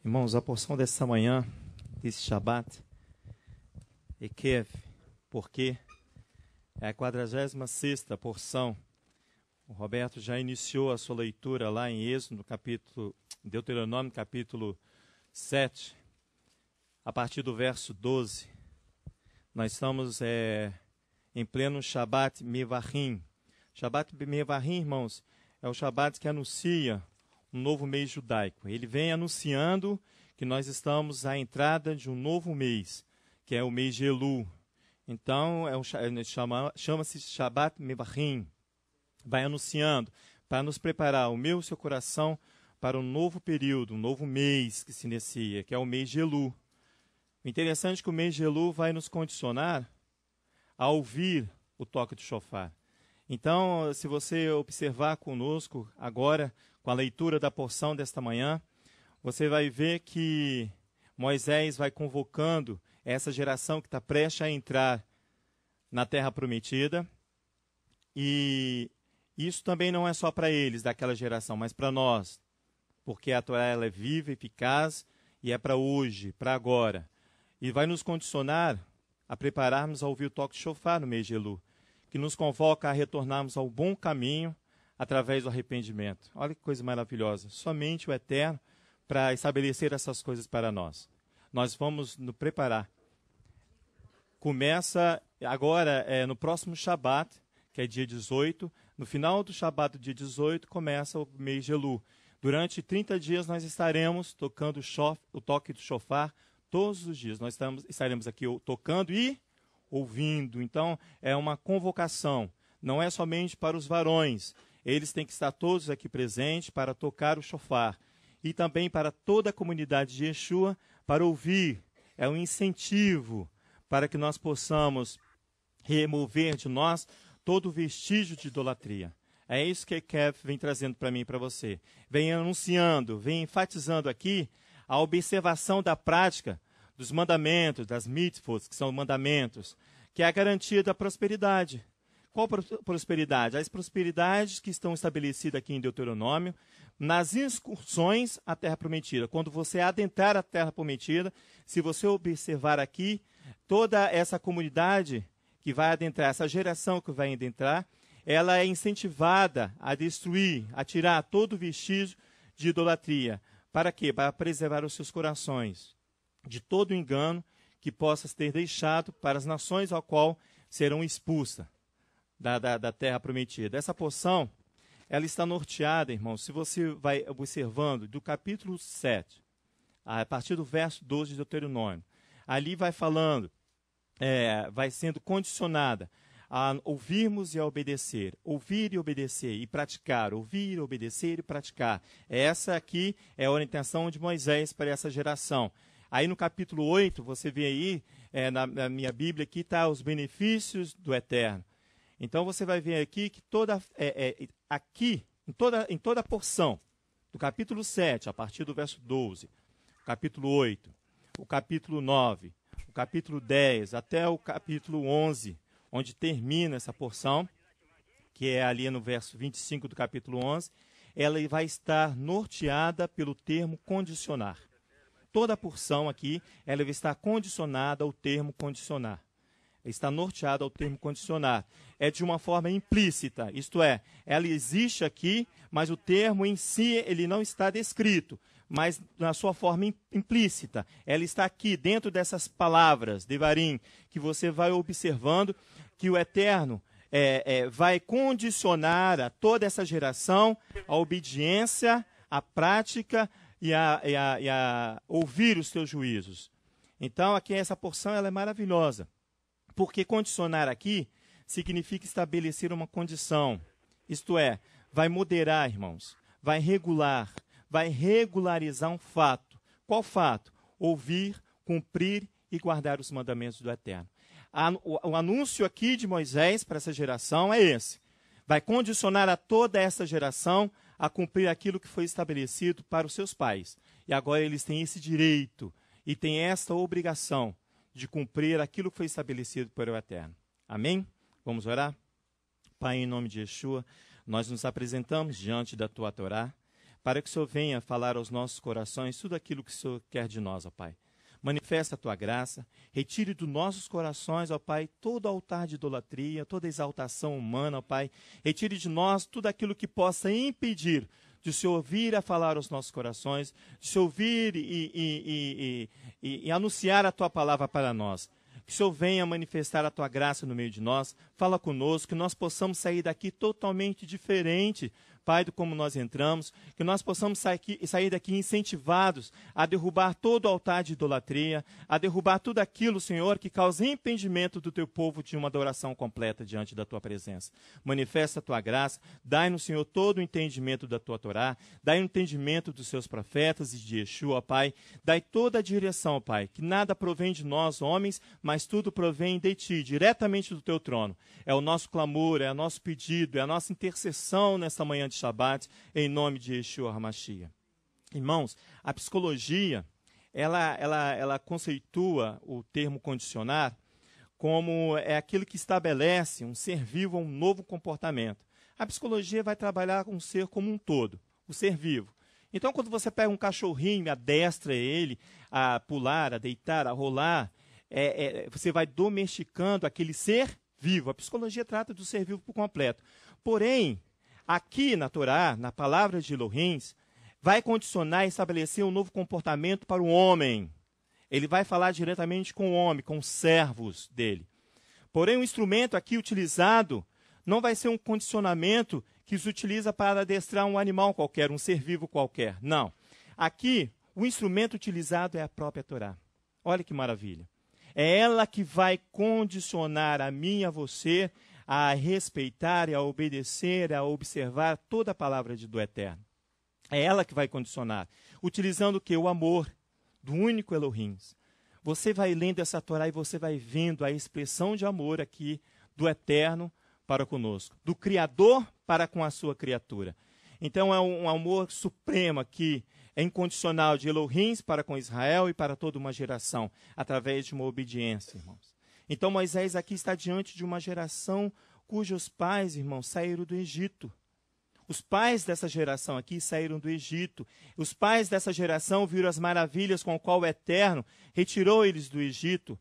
Irmãos, a porção dessa manhã, desse Shabat, Ekev, porque é a 46ª porção. O Roberto já iniciou a sua leitura lá em Êxodo, Deuteronômio, capítulo 7, a partir do verso 12. Nós estamos em pleno Shabat Mevarim. Shabat Mevarim, irmãos, é o Shabat que anuncia um novo mês judaico. Ele vem anunciando que nós estamos à entrada de um novo mês, que é o mês de Elul. Então, chama-se Shabat Mevarim. Vai anunciando para nos preparar o meu e o seu coração para um novo período, um novo mês que se inicia, que é o mês de Elul. O interessante é que o mês de Elul vai nos condicionar a ouvir o toque do shofar. Então, se você observar conosco agora, com a leitura da porção desta manhã, você vai ver que Moisés vai convocando essa geração que está prestes a entrar na Terra Prometida. E isso também não é só para eles, daquela geração, mas para nós. Porque a Torá ela é viva, eficaz e é para hoje, para agora. E vai nos condicionar a prepararmos a ouvir o toque de shofar no mês de Elul, que nos convoca a retornarmos ao bom caminho através do arrependimento. Olha que coisa maravilhosa. Somente o Eterno para estabelecer essas coisas para nós. Nós vamos nos preparar. Começa agora, no próximo Shabat, que é dia 18. No final do Shabat, dia 18, começa o mês de Elul. Durante 30 dias nós estaremos tocando o toque do shofar todos os dias. Nós estaremos aqui tocando e ouvindo. Então, é uma convocação. Não é somente para os varões. Eles têm que estar todos aqui presentes para tocar o shofar. E também para toda a comunidade de Yeshua para ouvir. É um incentivo para que nós possamos remover de nós todo o vestígio de idolatria. É isso que Kev vem trazendo para mim e para você. Vem anunciando, vem enfatizando aqui a observação da prática dos mandamentos, das mitzvot, que são mandamentos, que é a garantia da prosperidade. Qual prosperidade? As prosperidades que estão estabelecidas aqui em Deuteronômio, nas excursões à Terra Prometida. Quando você adentrar a Terra Prometida, se você observar aqui, toda essa comunidade que vai adentrar, essa geração que vai adentrar, ela é incentivada a destruir, a tirar todo o vestígio de idolatria. Para quê? Para preservar os seus corações de todo engano que possa ter deixado para as nações ao qual serão expulsas da Terra Prometida. Essa porção, ela está norteada, irmãos, se você vai observando do capítulo 7, a partir do verso 12 de Deuteronômio, ali vai falando, vai sendo condicionada a ouvirmos e a obedecer, ouvir e obedecer e praticar, ouvir, obedecer e praticar. Essa aqui é a orientação de Moisés para essa geração. Aí no capítulo 8, você vê aí, na minha Bíblia, aqui está os benefícios do Eterno. Então você vai ver aqui que em toda a porção, do capítulo 7, a partir do verso 12, o capítulo 8, o capítulo 9, o capítulo 10, até o capítulo 11, onde termina essa porção, que é ali no verso 25 do capítulo 11, ela vai estar norteada pelo termo condicionar. Toda a porção aqui, ela vai estar condicionada ao termo condicionar. Está norteada ao termo condicionar. É de uma forma implícita, isto é, ela existe aqui, mas o termo em si ele não está descrito, mas na sua forma implícita. Ela está aqui dentro dessas palavras, Devarim, que você vai observando que o Eterno vai condicionar a toda essa geração a obediência, a prática e a ouvir os seus juízos. Então, aqui essa porção ela é maravilhosa. Porque condicionar aqui significa estabelecer uma condição. Isto é, vai moderar, irmãos, vai regular, vai regularizar um fato. Qual fato? Ouvir, cumprir e guardar os mandamentos do Eterno. O anúncio aqui de Moisés para essa geração é esse. Vai condicionar a toda essa geração a cumprir aquilo que foi estabelecido para os seus pais. E agora eles têm esse direito e têm essa obrigação de cumprir aquilo que foi estabelecido por o Eterno. Amém? Vamos orar? Pai, em nome de Yeshua, nós nos apresentamos diante da Tua Torá para que o Senhor venha falar aos nossos corações tudo aquilo que o Senhor quer de nós, ó Pai. Manifesta a tua graça, retire dos nossos corações, ó Pai, todo altar de idolatria, toda exaltação humana, ó Pai. Retire de nós tudo aquilo que possa impedir de o Senhor vir a falar aos nossos corações, de o Senhor vir e anunciar a tua palavra para nós. Que o Senhor venha manifestar a tua graça no meio de nós, fala conosco, que nós possamos sair daqui totalmente diferente, Pai, do como nós entramos, que nós possamos sair daqui incentivados a derrubar todo o altar de idolatria, a derrubar tudo aquilo, Senhor, que causa impedimento do teu povo de uma adoração completa diante da tua presença. Manifesta a tua graça, dai-nos, Senhor, todo o entendimento da tua Torá, dai o entendimento dos seus profetas e de Yeshua, Pai, dai toda a direção, Pai, que nada provém de nós, homens, mas tudo provém de ti, diretamente do teu trono. É o nosso clamor, é o nosso pedido, é a nossa intercessão nesta manhã de Shabat, em nome de Yeshua HaMashiach. Irmãos, a psicologia, ela conceitua o termo condicionar como é aquilo que estabelece um ser vivo a um novo comportamento. A psicologia vai trabalhar com o ser como um todo, o ser vivo. Então, quando você pega um cachorrinho e adestra ele a pular, a deitar, a rolar, você vai domesticando aquele ser vivo. A psicologia trata do ser vivo por completo. Porém, aqui na Torá, na palavra de Elohim, vai condicionar e estabelecer um novo comportamento para o homem. Ele vai falar diretamente com o homem, com os servos dele. Porém, o instrumento aqui utilizado não vai ser um condicionamento que se utiliza para adestrar um animal qualquer, um ser vivo qualquer. Não. Aqui, o instrumento utilizado é a própria Torá. Olha que maravilha. É ela que vai condicionar a mim e a você a respeitar e a obedecer, a observar toda a palavra do Eterno. É ela que vai condicionar, utilizando o quê? O amor do único Elohim. Você vai lendo essa Torá e você vai vendo a expressão de amor aqui do Eterno para conosco, do Criador para com a sua criatura. Então é um amor supremo aqui, é incondicional de Elohim para com Israel e para toda uma geração, através de uma obediência, irmãos. Então Moisés aqui está diante de uma geração cujos pais, irmãos, saíram do Egito. Os pais dessa geração aqui saíram do Egito. Os pais dessa geração viram as maravilhas com o qual o Eterno retirou eles do Egito.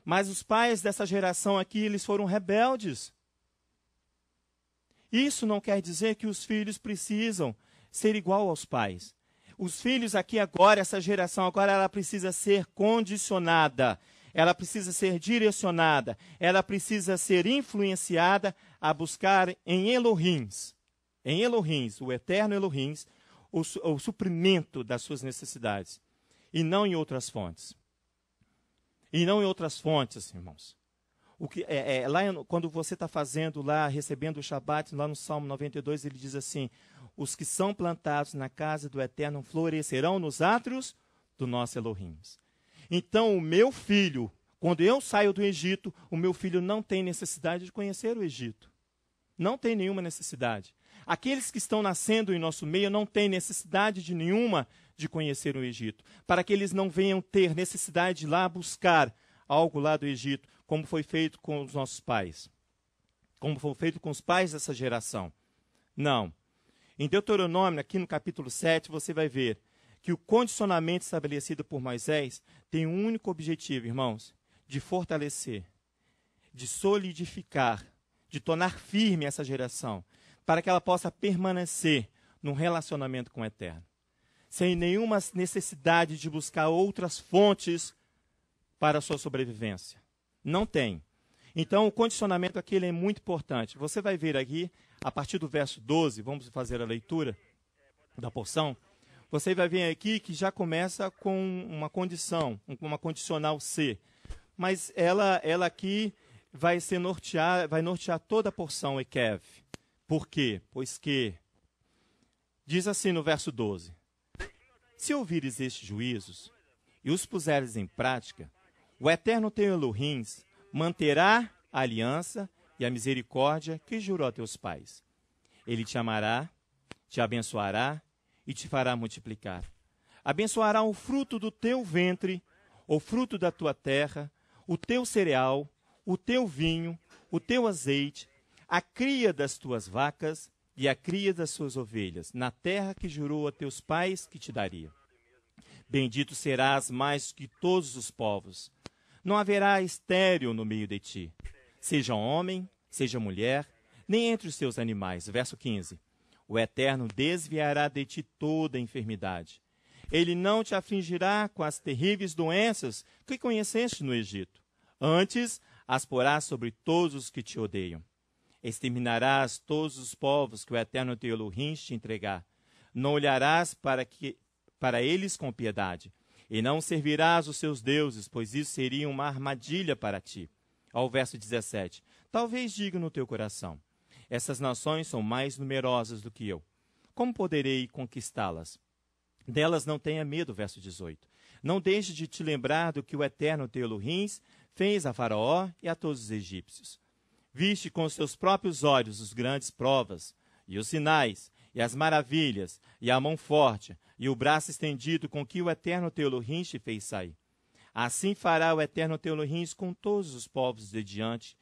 Mas os pais dessa geração aqui, eles foram rebeldes. Isso não quer dizer que os filhos precisam ser igual aos pais. Os filhos aqui agora, essa geração agora, ela precisa ser condicionada. Ela precisa ser direcionada, ela precisa ser influenciada a buscar em Elohim, o eterno Elohim, o suprimento das suas necessidades, e não em outras fontes. E não em outras fontes, irmãos. Quando você está fazendo lá, recebendo o Shabat, lá no Salmo 92, ele diz assim: os que são plantados na casa do Eterno florescerão nos átrios do nosso Elohim. Então, o meu filho, quando eu saio do Egito, o meu filho não tem necessidade de conhecer o Egito. Não tem nenhuma necessidade. Aqueles que estão nascendo em nosso meio não têm necessidade de nenhuma de conhecer o Egito, para que eles não venham ter necessidade de ir lá buscar algo lá do Egito, como foi feito com os nossos pais, como foi feito com os pais dessa geração. Não. Em Deuteronômio, aqui no capítulo 7, você vai ver que o condicionamento estabelecido por Moisés tem um único objetivo, irmãos, de fortalecer, de solidificar, de tornar firme essa geração, para que ela possa permanecer num relacionamento com o Eterno, sem nenhuma necessidade de buscar outras fontes para a sua sobrevivência. Não tem. Então, o condicionamento aqui ele é muito importante. Você vai ver aqui, a partir do verso 12, vamos fazer a leitura da porção. Você vai ver aqui que já começa com uma condição, uma condicional C. Mas ela aqui vai nortear toda a porção Ekev. Por quê? Pois que diz assim no verso 12: se ouvires estes juízos e os puseres em prática, o Eterno teu Elohim manterá a aliança e a misericórdia que jurou a teus pais. Ele te amará, te abençoará e te fará multiplicar. Abençoará o fruto do teu ventre, o fruto da tua terra, o teu cereal, o teu vinho, o teu azeite, a cria das tuas vacas e a cria das suas ovelhas, na terra que jurou a teus pais que te daria. Bendito serás mais que todos os povos. Não haverá estéril no meio de ti, seja homem, seja mulher, nem entre os teus animais. Verso 15. O Eterno desviará de ti toda enfermidade. Ele não te afligirá com as terríveis doenças que conheceste no Egito. Antes, as porás sobre todos os que te odeiam. Exterminarás todos os povos que o Eterno teu Elohim te entregar. Não olharás para eles com piedade, e não servirás os seus deuses, pois isso seria uma armadilha para ti. Ao verso 17. Talvez diga no teu coração: essas nações são mais numerosas do que eu. Como poderei conquistá-las? Delas não tenha medo, verso 18. Não deixe de te lembrar do que o Eterno teu Elohim fez a Faraó e a todos os egípcios. Viste com os teus próprios olhos os grandes provas, e os sinais, e as maravilhas, e a mão forte, e o braço estendido com que o Eterno teu Elohim te fez sair. Assim fará o Eterno teu Elohim com todos os povos de diante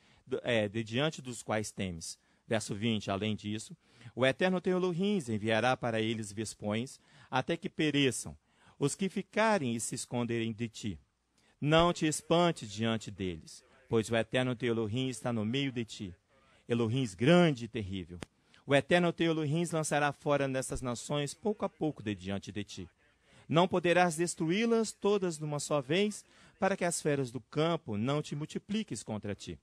dos quais temes. Verso 20, além disso, o Eterno teu Elohim enviará para eles vespões, até que pereçam, os que ficarem e se esconderem de ti. Não te espantes diante deles, pois o Eterno teu Elohim está no meio de ti, Elohim grande e terrível. O Eterno teu Elohim lançará fora nessas nações pouco a pouco de diante de ti. Não poderás destruí-las todas de uma só vez, para que as feras do campo não te multipliques contra ti.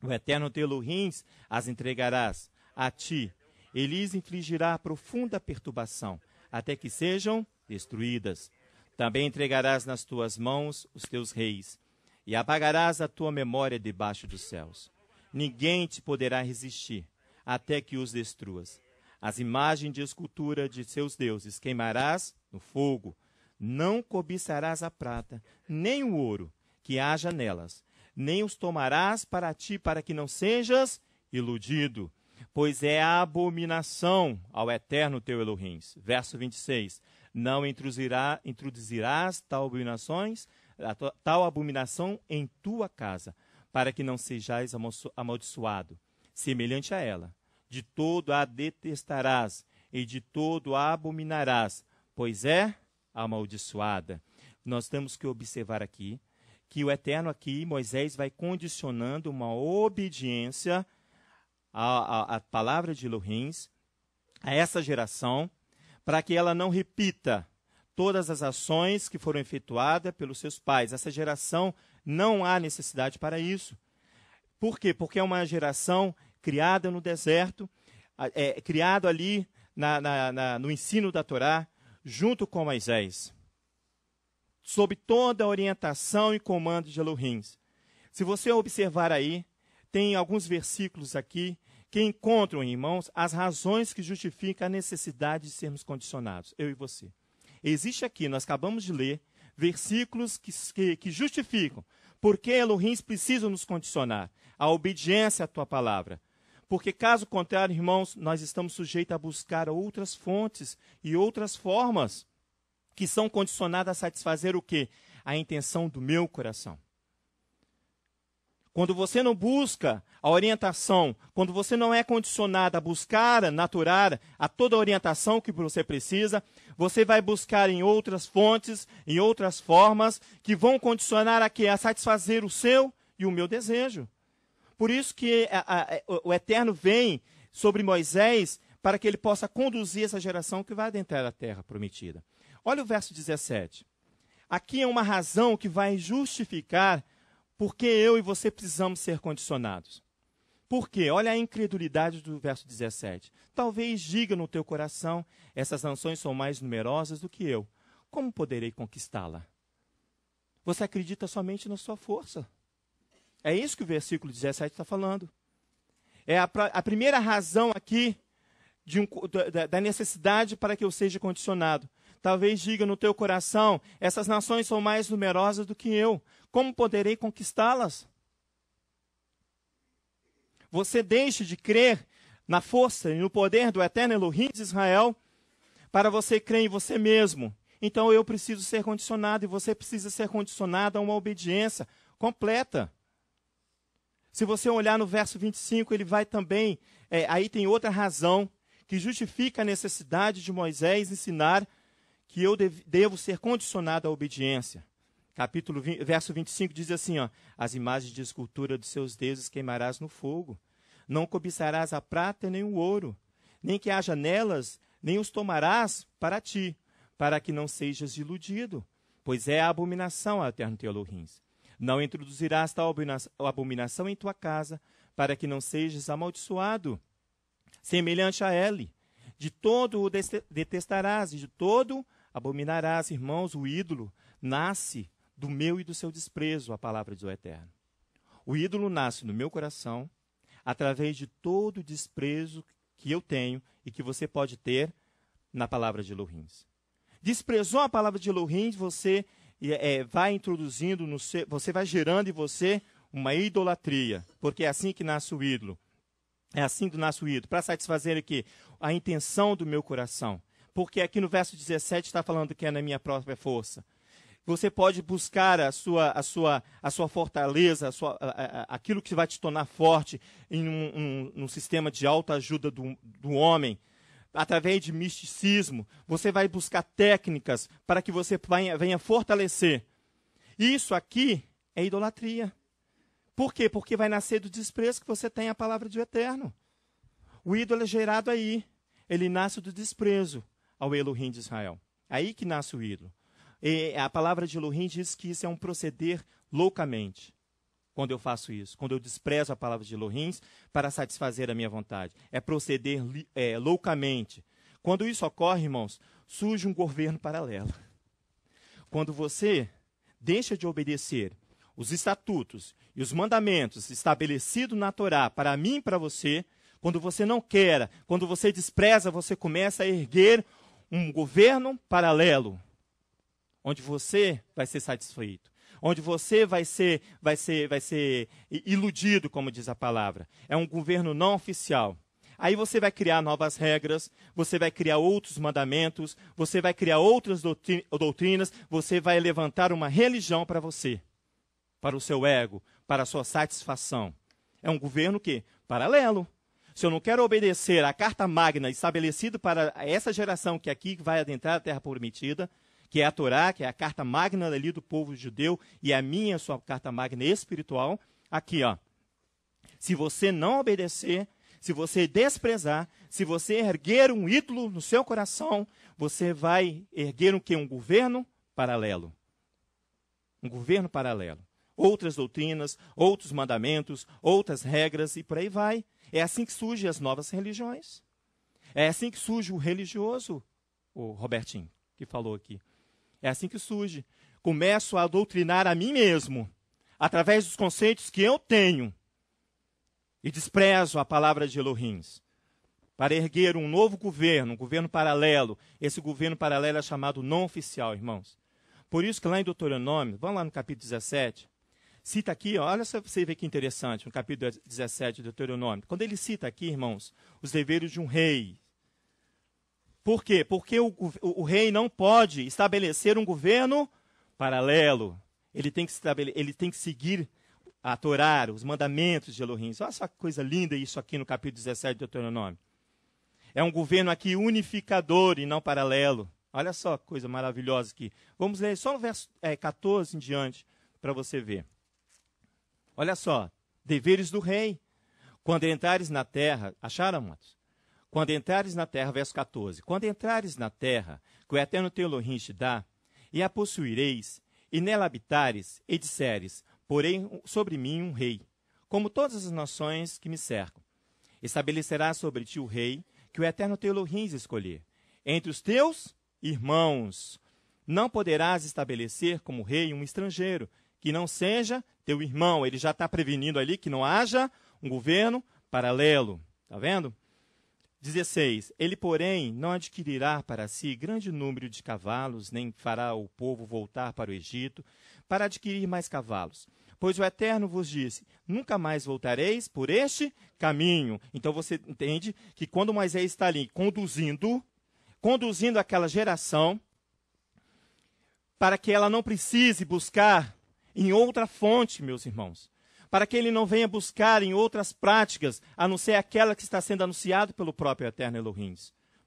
O Eterno teu Elohim as entregarás a ti, e lhes infligirá profunda perturbação, até que sejam destruídas. Também entregarás nas tuas mãos os teus reis, e apagarás a tua memória debaixo dos céus. Ninguém te poderá resistir, até que os destruas. As imagens de escultura de seus deuses queimarás no fogo. Não cobiçarás a prata, nem o ouro que haja nelas, nem os tomarás para ti, para que não sejas iludido, pois é a abominação ao Eterno teu Elohim. Verso 26. Não introduzirás tal abominação em tua casa, para que não sejais amaldiçoado, semelhante a ela. De todo a detestarás, e de todo a abominarás, pois é amaldiçoada. Nós temos que observar aqui que o Eterno aqui, Moisés, vai condicionando uma obediência à palavra de Elohim, a essa geração, para que ela não repita todas as ações que foram efetuadas pelos seus pais. Essa geração não há necessidade para isso. Por quê? Porque é uma geração criada no deserto, criado ali no ensino da Torá, junto com Moisés, sob toda a orientação e comando de Elohim. Se você observar aí, tem alguns versículos aqui que encontram, irmãos, as razões que justificam a necessidade de sermos condicionados, eu e você. Existe aqui, nós acabamos de ler, versículos que justificam porque Elohim precisa nos condicionar a obediência à tua palavra. Porque, caso contrário, irmãos, nós estamos sujeitos a buscar outras fontes e outras formas que são condicionadas a satisfazer o quê? A intenção do meu coração. Quando você não busca a orientação, quando você não é condicionado a buscar, naturar a toda a orientação que você precisa, você vai buscar em outras fontes, em outras formas, que vão condicionar a quê? A satisfazer o seu e o meu desejo. Por isso que o Eterno vem sobre Moisés para que ele possa conduzir essa geração que vai adentrar a terra prometida. Olha o verso 17. Aqui é uma razão que vai justificar porque eu e você precisamos ser condicionados. Por quê? Olha a incredulidade do verso 17. Talvez diga no teu coração, essas nações são mais numerosas do que eu. Como poderei conquistá-la? Você acredita somente na sua força. É isso que o versículo 17 está falando. É a primeira razão aqui da necessidade para que eu seja condicionado. Talvez diga no teu coração, essas nações são mais numerosas do que eu. Como poderei conquistá-las? Você deixe de crer na força e no poder do Eterno Elohim de Israel para você crer em você mesmo. Então eu preciso ser condicionado e você precisa ser condicionado a uma obediência completa. Se você olhar no verso 25, ele vai também, aí tem outra razão que justifica a necessidade de Moisés ensinar que eu devo ser condicionado à obediência. Verso 25 diz assim, ó, as imagens de escultura dos seus deuses queimarás no fogo. Não cobiçarás a prata nem o ouro, nem que haja nelas, nem os tomarás para ti, para que não sejas iludido, pois é a abominação ao Eterno teu Elohim. Não introduzirás tal abominação em tua casa, para que não sejas amaldiçoado. Semelhante a ele, de todo o detestarás, e de todo abominarás, irmãos, o ídolo nasce do meu e do seu desprezo, a palavra do Eterno. O ídolo nasce no meu coração, através de todo o desprezo que eu tenho e que você pode ter na palavra de Elohim. Desprezou a palavra de Elohim, você vai introduzindo, você vai gerando em você uma idolatria, porque é assim que nasce o ídolo. É assim que nasce o ídolo, para satisfazer aqui a intenção do meu coração. Porque aqui no verso 17 está falando que é na minha própria força. Você pode buscar a sua fortaleza, aquilo que vai te tornar forte em um sistema de autoajuda do homem. Através de misticismo, você vai buscar técnicas para que você venha fortalecer. Isso aqui é idolatria. Por quê? Porque vai nascer do desprezo que você tem à palavra do Eterno. O ídolo é gerado aí. Ele nasce do desprezo ao Elohim de Israel. Aí que nasce o ídolo. E a palavra de Elohim diz que isso é um proceder loucamente. Quando eu faço isso, quando eu desprezo a palavra de Elohim para satisfazer a minha vontade. É proceder loucamente. Quando isso ocorre, irmãos, surge um governo paralelo. Quando você deixa de obedecer os estatutos e os mandamentos estabelecidos na Torá para mim e para você, quando você não quer, quando você despreza, você começa a erguer um governo paralelo, onde você vai ser satisfeito, onde você vai ser iludido, como diz a palavra. É um governo não oficial. Aí você vai criar novas regras, você vai criar outros mandamentos, você vai criar outras doutrinas, você vai levantar uma religião para você, para o seu ego, para a sua satisfação. É um governo que paralelo. Se eu não quero obedecer à carta magna estabelecida para essa geração que aqui vai adentrar a terra prometida, que é a Torá, que é a carta magna ali do povo judeu, e a minha, sua carta magna espiritual, aqui, ó. Se você não obedecer, se você desprezar, se você erguer um ídolo no seu coração, você vai erguer o quê? Um governo paralelo. Um governo paralelo. Outras doutrinas, outros mandamentos, outras regras e por aí vai. É assim que surgem as novas religiões. É assim que surge o religioso, o Robertinho, que falou aqui. É assim que surge. Começo a doutrinar a mim mesmo, através dos conceitos que eu tenho, e desprezo a palavra de Elohim, para erguer um novo governo, um governo paralelo. Esse governo paralelo é chamado não oficial, irmãos. Por isso que lá em Deuteronômio, vamos lá no capítulo 17, cita aqui, olha só você vê que interessante, no capítulo 17 de Deuteronômio. Quando ele cita aqui, irmãos, os deveres de um rei. Por quê? Porque o rei não pode estabelecer um governo paralelo. Ele tem que seguir a Torá, os mandamentos de Elohim. Olha só que coisa linda isso aqui no capítulo 17 de Deuteronômio. É um governo aqui unificador e não paralelo. Olha só que coisa maravilhosa aqui. Vamos ler só no verso 14 em diante, para você ver. Olha só, deveres do rei. Quando entrares na terra, acharam, amados? Quando entrares na terra, verso 14. Quando entrares na terra, que o Eterno teu Elohim te dá, e a possuireis, e nela habitares, e disseres, porém sobre mim um rei, como todas as nações que me cercam. Estabelecerás sobre ti o rei, que o Eterno teu Elohim escolher. Entre os teus irmãos, não poderás estabelecer como rei um estrangeiro, que não seja teu irmão. Ele já está prevenindo ali que não haja um governo paralelo. Está vendo? 16. Ele, porém, não adquirirá para si grande número de cavalos, nem fará o povo voltar para o Egito, para adquirir mais cavalos. Pois o Eterno vos disse, nunca mais voltareis por este caminho. Então você entende que quando Moisés está ali conduzindo aquela geração, para que ela não precise buscar em outra fonte, meus irmãos. para que ele não venha buscar em outras práticas, a não ser aquela que está sendo anunciada pelo próprio Eterno Elohim.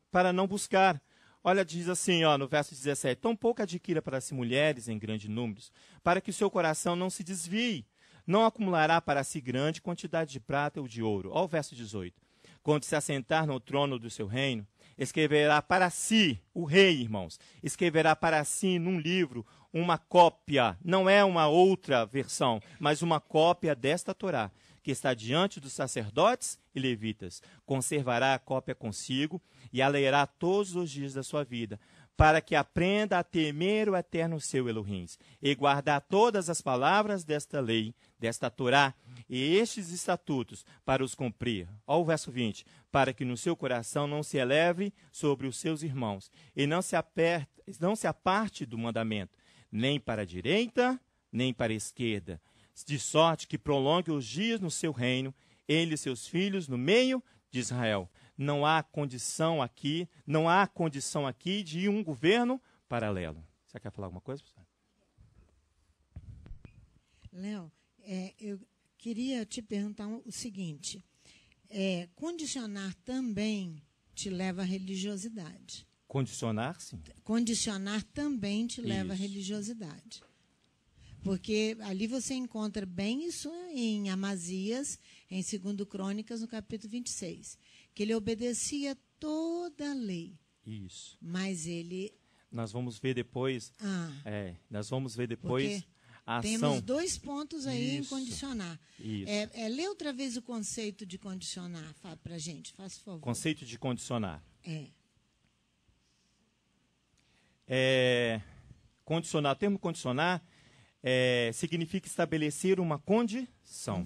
Para não buscar. Olha, diz assim, no verso 17, tampouco adquira para si mulheres em grandes números, para que o seu coração não se desvie. Não acumulará para si grande quantidade de prata ou de ouro. Olha o verso 18. Quando se assentar no trono do seu reino, escreverá para si, o rei, irmãos, escreverá para si num livro uma cópia, não é uma outra versão, mas uma cópia desta Torá, que está diante dos sacerdotes e levitas. Conservará a cópia consigo e a lerá todos os dias da sua vida, para que aprenda a temer o eterno seu Elohim, e guardar todas as palavras desta lei, desta Torá, e estes estatutos, para os cumprir. Olha o verso 20. Para que no seu coração não se eleve sobre os seus irmãos, e não se aparte do mandamento, nem para a direita, nem para a esquerda, de sorte que prolongue os dias no seu reino, ele e seus filhos no meio de Israel. Não há condição aqui de um governo paralelo. Você quer falar alguma coisa, professor? Léo, eu queria te perguntar o seguinte. Condicionar também te leva à religiosidade. Condicionar, sim. Condicionar também te leva à Isso. religiosidade. Porque ali você encontra bem isso em Amazias, em 2 Crônicas, no capítulo 26. Que ele obedecia toda a lei. Isso. Mas ele... Nós vamos ver depois. Nós vamos ver depois Porque a ação. temos 2 pontos aí em Isso. condicionar. Isso. Lê outra vez o conceito de condicionar para a gente, faz favor. Conceito de condicionar. Condicionar. O termo condicionar significa estabelecer uma condição.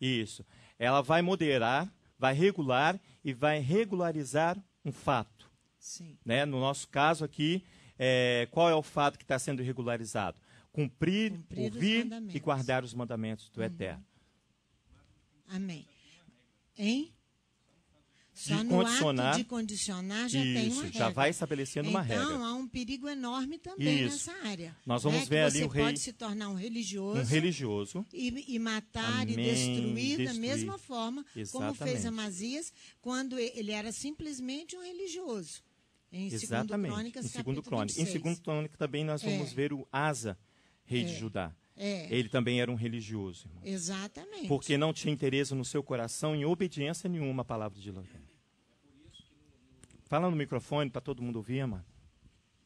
Isso. Ela vai moderar, vai regular e vai regularizar um fato. Sim. Né? No nosso caso aqui, qual é o fato que está sendo regularizado? Cumprir ouvir e guardar os mandamentos do Eterno. Amém. Hein? Só De no ato de condicionar já tem uma regra. Já vai estabelecendo uma regra. Então, há um perigo enorme também nessa área. Nós vamos ver ali o rei... Você pode se tornar um religioso e matar Amém. E destruir da mesma forma Exatamente. como fez Amazias, quando ele era simplesmente um religioso. Em 2 Crônicas, capítulo 26. Em 2 Crônicas também nós vamos ver o Asa, rei de Judá. Ele também era um religioso, irmão. Exatamente. Porque não tinha interesse no seu coração em obediência nenhuma à palavra de Deus. Fala no microfone para todo mundo ouvir, mano.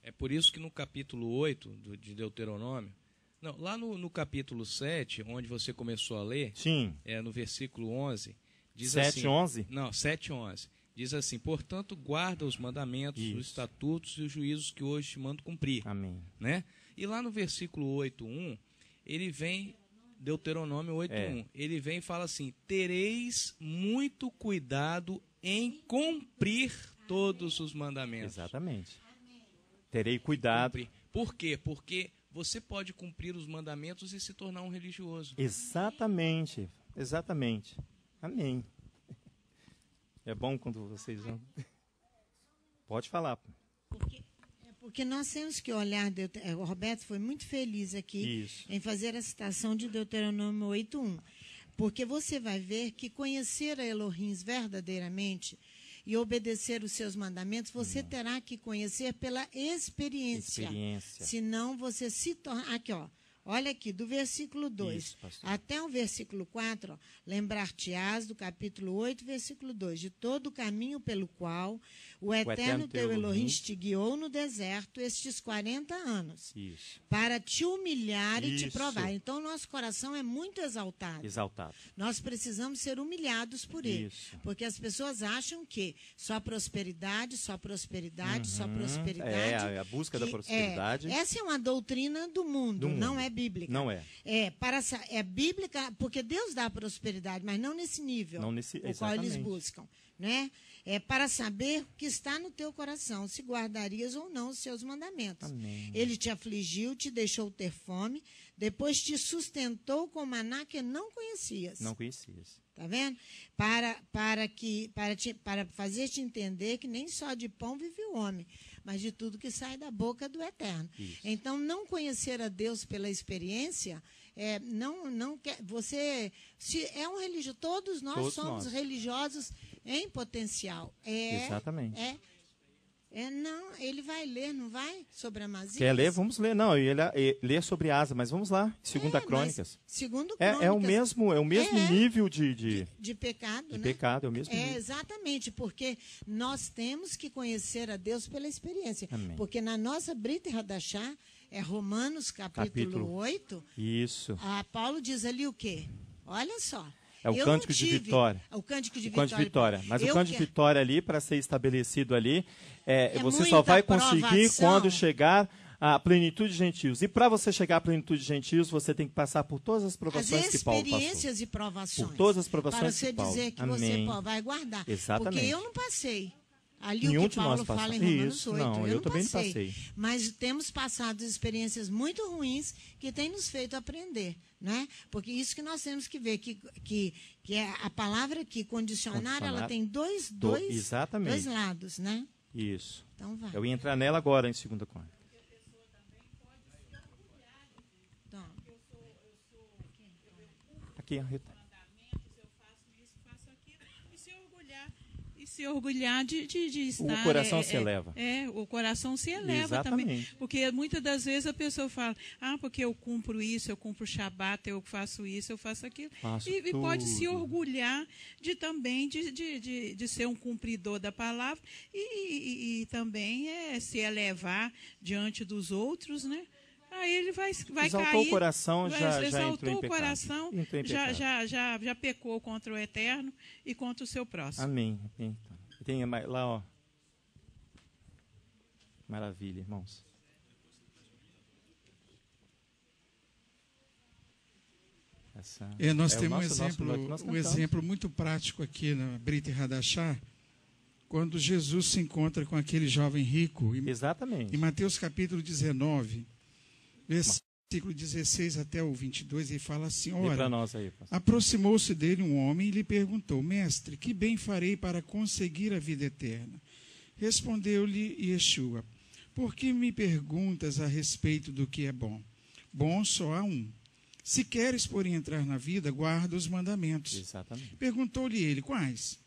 É por isso que no capítulo 8 de Deuteronômio, não, lá no capítulo 7, onde você começou a ler, sim. No versículo 11, diz 7, assim... 11? Não, 7, 11. Diz assim, portanto, guarda os mandamentos, os estatutos e os juízos que hoje te mando cumprir. Amém. Né? E lá no versículo 8:1, ele vem, Deuteronômio 8:1, ele vem e fala assim, tereis muito cuidado em cumprir todos os mandamentos. Exatamente. Terei cuidado. Cumprir. Por quê? Porque você pode cumprir os mandamentos e se tornar um religioso. Exatamente. Exatamente. Amém. É bom quando vocês vão... Pode falar. Porque nós temos que olhar... O Roberto foi muito feliz aqui em fazer a citação de Deuteronômio 8:1. Porque você vai ver que conhecer a Elohim verdadeiramente e obedecer os seus mandamentos, você terá que conhecer pela experiência. Senão você se torna... Aqui, ó. Olha aqui, do versículo 2 até o versículo 4, lembrar-te-ás do capítulo 8, versículo 2, de todo o caminho pelo qual o eterno teu Elohim te guiou no deserto estes 40 anos, para te humilhar e te provar. Então, nosso coração é muito exaltado. Nós precisamos ser humilhados por ele, porque as pessoas acham que só prosperidade, só prosperidade, só prosperidade. A busca da prosperidade. Essa é uma doutrina do mundo, não é bíblica. Não é. É bíblica porque Deus dá a prosperidade, mas não nesse nível o qual eles buscam. Né? É para saber o que está no teu coração, se guardarias ou não os seus mandamentos. Amém. Ele te afligiu, te deixou ter fome, depois te sustentou com maná que não conhecias. Não conhecias. Tá vendo? Para fazer-te entender que nem só de pão vive o homem, mas de tudo que sai da boca do Eterno. Então, não conhecer a Deus pela experiência não quer, você se é um religioso, todos somos religiosos em potencial. Exatamente. Não, ele vai ler, não vai? Sobre Amazias? Quer ler? Vamos ler. Não, ele ler sobre Asa, mas vamos lá. Segunda Crônicas. Segundo Crônicas. É o mesmo nível de pecado, de né? pecado, é o mesmo nível. Exatamente, porque nós temos que conhecer a Deus pela experiência. Amém. Porque na nossa Brit Hadashah, Romanos capítulo 8, isso. Paulo diz ali o quê? Olha só. É o cântico de vitória. O cântico de vitória. Mas o cântico de vitória ali, para ser estabelecido ali, você muita só vai conseguir provação. quando chegar à plenitude de gentios. E para você chegar à plenitude de gentios, você tem que passar por todas as provações que Paulo passou. Experiências e provações. Por todas as provações para você que Paulo. dizer que Amém. você vai guardar. Exatamente. Porque eu não passei. Ali Nenhum o que Paulo fala em Romanos 8. Não, eu também não passei. Mas temos passado experiências muito ruins que têm nos feito aprender. Né? Porque isso que nós temos que ver, que é a palavra aqui, condicionar, ela tem dois lados. Né? Isso. Então vai. Eu ia entrar nela agora em 2 Crônicas. Aqui, Rita. Se orgulhar de estar... O coração se eleva. O coração se eleva. Exatamente. Também. Porque muitas das vezes a pessoa fala, porque eu cumpro isso, eu cumpro o Shabat, eu faço isso, eu faço aquilo. E pode se orgulhar também de ser um cumpridor da palavra e também se elevar diante dos outros, né? Aí ele vai exaltou cair. O coração, já exaltou entrou em o coração, pecado. já pecou contra o Eterno e contra o seu próximo. Amém. Tem lá, ó. Maravilha, irmãos. Nós temos um exemplo muito prático aqui na Brit Hadashah, quando Jesus se encontra com aquele jovem rico. Exatamente. Em Mateus capítulo 19, versículo 16 até o 22, ele fala assim, aproximou-se dele um homem e lhe perguntou, mestre, que bem farei para conseguir a vida eterna? Respondeu-lhe Yeshua, por que me perguntas a respeito do que é bom? Bom só há um. Se queres, porém, entrar na vida, guarda os mandamentos. Exatamente. Perguntou-lhe ele, quais?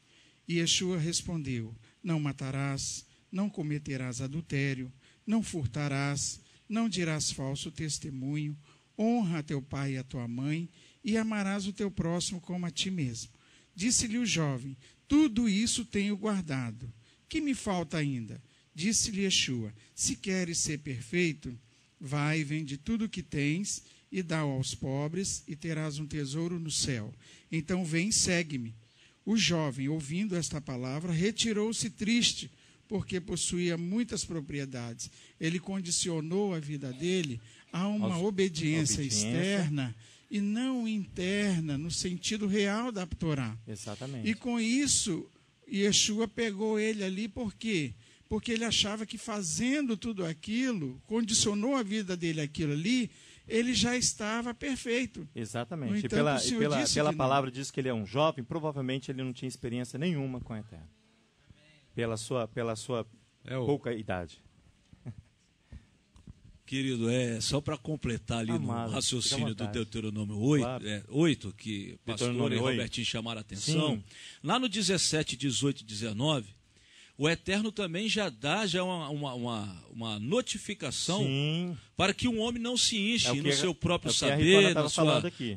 E Yeshua respondeu, não matarás, não cometerás adultério, não furtarás, não dirás falso testemunho, honra a teu pai e a tua mãe, e amarás o teu próximo como a ti mesmo. Disse-lhe o jovem, tudo isso tenho guardado. Que me falta ainda? Disse-lhe Yeshua, se queres ser perfeito, vai, vende tudo o que tens, e dá-o aos pobres, e terás um tesouro no céu. Então vem, segue-me. O jovem, ouvindo esta palavra, retirou-se triste, porque possuía muitas propriedades. Ele condicionou a vida dele a uma obediência externa e não interna, no sentido real da Torá. Exatamente. E com isso, Yeshua pegou ele ali, por quê? Porque ele achava que fazendo tudo aquilo, condicionou a vida dele aquilo ali, ele já estava perfeito. Exatamente. Pela palavra diz que ele é um jovem, provavelmente ele não tinha experiência nenhuma com a Eterna. Pela sua pouca idade. Querido, só para completar ali no raciocínio do Deuteronômio 8, claro. 8 que o pastor e Robertinho chamaram a atenção, sim. Lá no 17, 18 e 19, o Eterno também já dá uma notificação, sim. Para que um homem não se enche no seu próprio saber,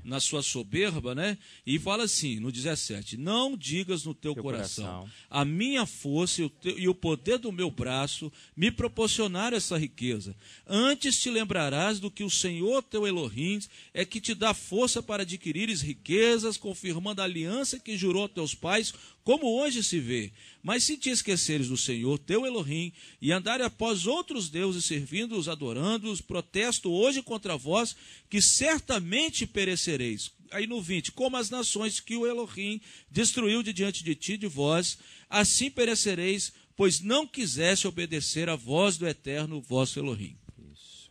na sua soberba, né? E fala assim, no 17, não digas no teu coração, a minha força e o poder do meu braço me proporcionaram essa riqueza. Antes te lembrarás do que o Senhor teu Elohim é que te dá força para adquirires riquezas, confirmando a aliança que jurou a teus pais, como hoje se vê. Mas se te esqueceres do Senhor teu Elohim e andares após outros deuses, servindo-os, adorando-os, protesto hoje contra vós, que certamente perecereis. Aí no 20, como as nações que o Elohim destruiu de diante de ti, de vós, assim perecereis, pois não quisesse obedecer a voz do Eterno, vosso Elohim. Isso.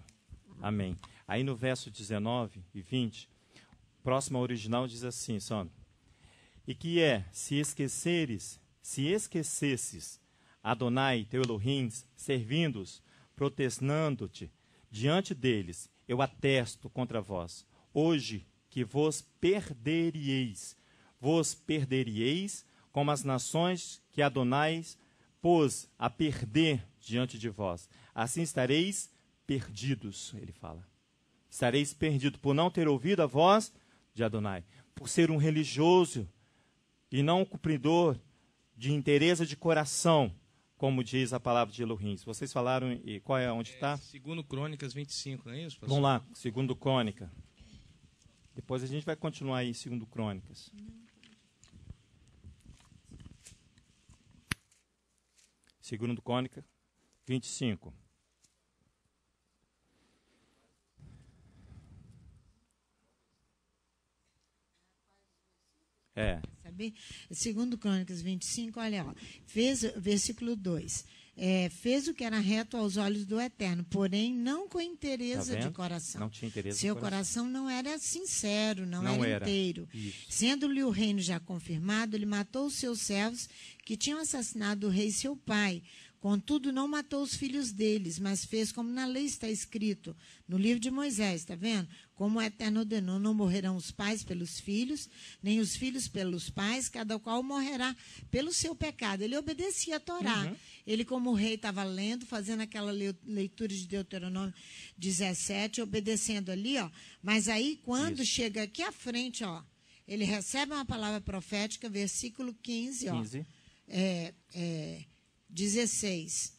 Amém. Aí no verso 19 e 20, próximo ao original diz assim, Sandro, e que se esquecesses Adonai, teu Elohim, servindo-os, protestando-te diante deles, eu atesto contra vós, hoje que vos perderíeis como as nações que Adonai pôs a perder diante de vós. Assim estareis perdidos, ele fala. Estareis perdidos por não ter ouvido a voz de Adonai, por ser um religioso e não um cumpridor de interesse de coração, como diz a palavra de Elohim. Vocês falaram, e qual é onde está? 2 Crônicas 25, não é isso, pastor? Vamos lá, 2 Crônica. Depois a gente vai continuar aí, 2 Crônicas. 2 Crônica 25. Sabe? 2 Crônicas 25, olha, ó, versículo 2. Fez o que era reto aos olhos do Eterno, porém não com interesse de coração. Não tinha interesse Seu coração não era sincero, não era inteiro. Isso. Sendo-lhe o reino já confirmado, ele matou os seus servos que tinham assassinado o rei seu pai. Contudo, não matou os filhos deles, mas fez como na lei está escrito, no livro de Moisés, está vendo? Como o Eterno ordenou, não morrerão os pais pelos filhos, nem os filhos pelos pais, cada qual morrerá pelo seu pecado. Ele obedecia a Torá. Uhum. Ele, como rei, estava lendo, fazendo aquela leitura de Deuteronômio 17, obedecendo ali, ó. Mas aí, quando chega aqui à frente, ó, ele recebe uma palavra profética, versículo 15, ó. 16.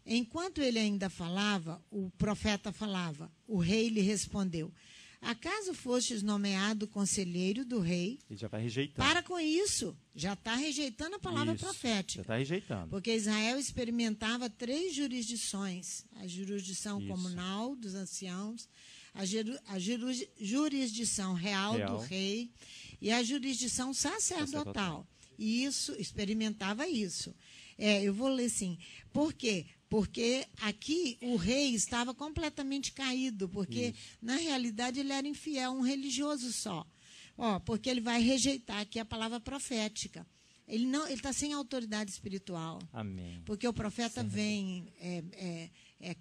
Enquanto ele ainda falava, o profeta falava, o rei lhe respondeu, acaso fostes nomeado conselheiro do rei? Ele já está rejeitando. Para com isso, já está rejeitando a palavra profética. Já está rejeitando. Porque Israel experimentava 3 jurisdições, a jurisdição comunal dos anciãos, a jurisdição real do rei e a jurisdição sacerdotal. E isso, experimentava isso. Eu vou ler assim. Por quê? Porque aqui o rei estava completamente caído, porque na realidade ele era infiel, um religioso só. Porque ele vai rejeitar aqui a palavra profética. Ele está sem autoridade espiritual. Amém. Porque o profeta vem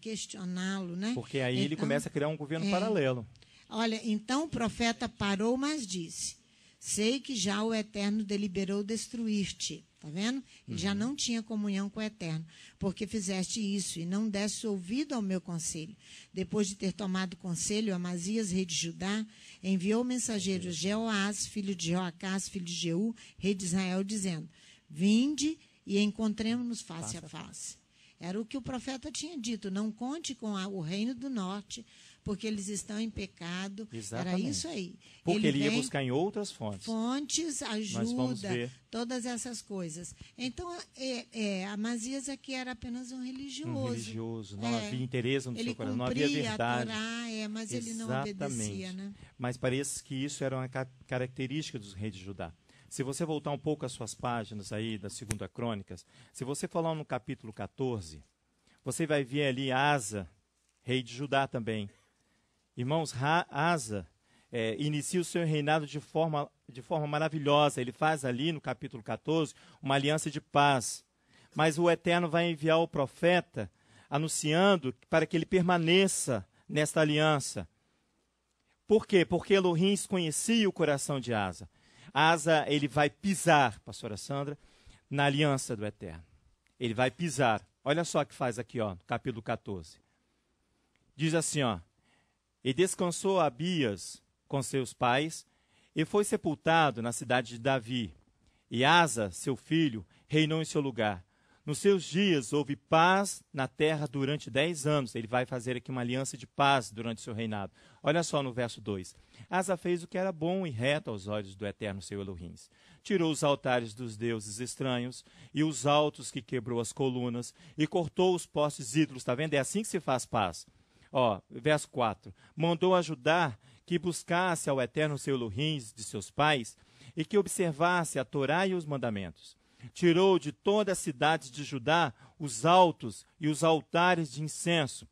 questioná-lo, né? Porque aí ele começa a criar um governo paralelo. Olha, então o profeta parou, mas disse, sei que já o Eterno deliberou destruir-te. Está vendo? Ele já não tinha comunhão com o Eterno, porque fizeste isso e não deste ouvido ao meu conselho. Depois de ter tomado conselho, Amazias, rei de Judá, enviou mensageiros Jeoás, filho de Joacás, filho de Jeú, rei de Israel, dizendo, vinde e encontremos-nos face a face. Era o que o profeta tinha dito, não conte com o reino do norte, porque eles estão em pecado. Exatamente. Era isso aí. Porque ele ia buscar em outras fontes. Fontes, ajuda, todas essas coisas. Então, Amazias aqui era apenas um religioso. Um religioso, não havia interesse no seu coração, não havia verdade. A Torá, mas ele não obedecia. Né? Mas parece que isso era uma característica dos reis de Judá. Se você voltar um pouco às suas páginas aí da 2 Crônicas, se você for lá no capítulo 14, você vai ver ali Asa, rei de Judá também. Irmãos, Asa inicia o seu reinado de forma maravilhosa. Ele faz ali, no capítulo 14, uma aliança de paz. Mas o Eterno vai enviar o profeta anunciando para que ele permaneça nesta aliança. Por quê? Porque Elohim conhecia o coração de Asa. Asa, ele vai pisar, pastora Sandra, na aliança do Eterno. Ele vai pisar. Olha só o que faz aqui, ó, no capítulo 14. Diz assim, ó, e descansou Abias com seus pais, e foi sepultado na cidade de Davi. E Asa, seu filho, reinou em seu lugar. Nos seus dias houve paz na terra durante 10 anos. Ele vai fazer aqui uma aliança de paz durante seu reinado. Olha só no verso 2. Asa fez o que era bom e reto aos olhos do Eterno seu Elohim. Tirou os altares dos deuses estranhos e os altos que quebrou as colunas e cortou os postes ídolos. Está vendo? É assim que se faz paz. Ó, verso 4. Mandou ajudar que buscasse ao Eterno seu Elohim de seus pais e que observasse a Torá e os mandamentos. Tirou de toda a cidade de Judá os altos e os altares de incenso,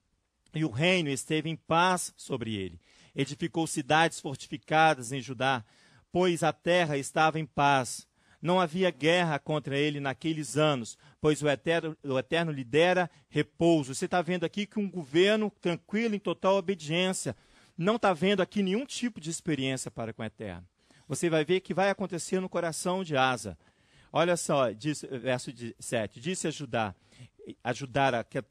e o reino esteve em paz sobre ele. Edificou cidades fortificadas em Judá, pois a terra estava em paz. Não havia guerra contra ele naqueles anos, pois o Eterno lhe dera repouso. Você está vendo aqui que um governo tranquilo, em total obediência. não está vendo aqui nenhum tipo de experiência para com o Eterno. Você vai ver que vai acontecer no coração de Asa. Olha só, diz, verso 7, disse ajudar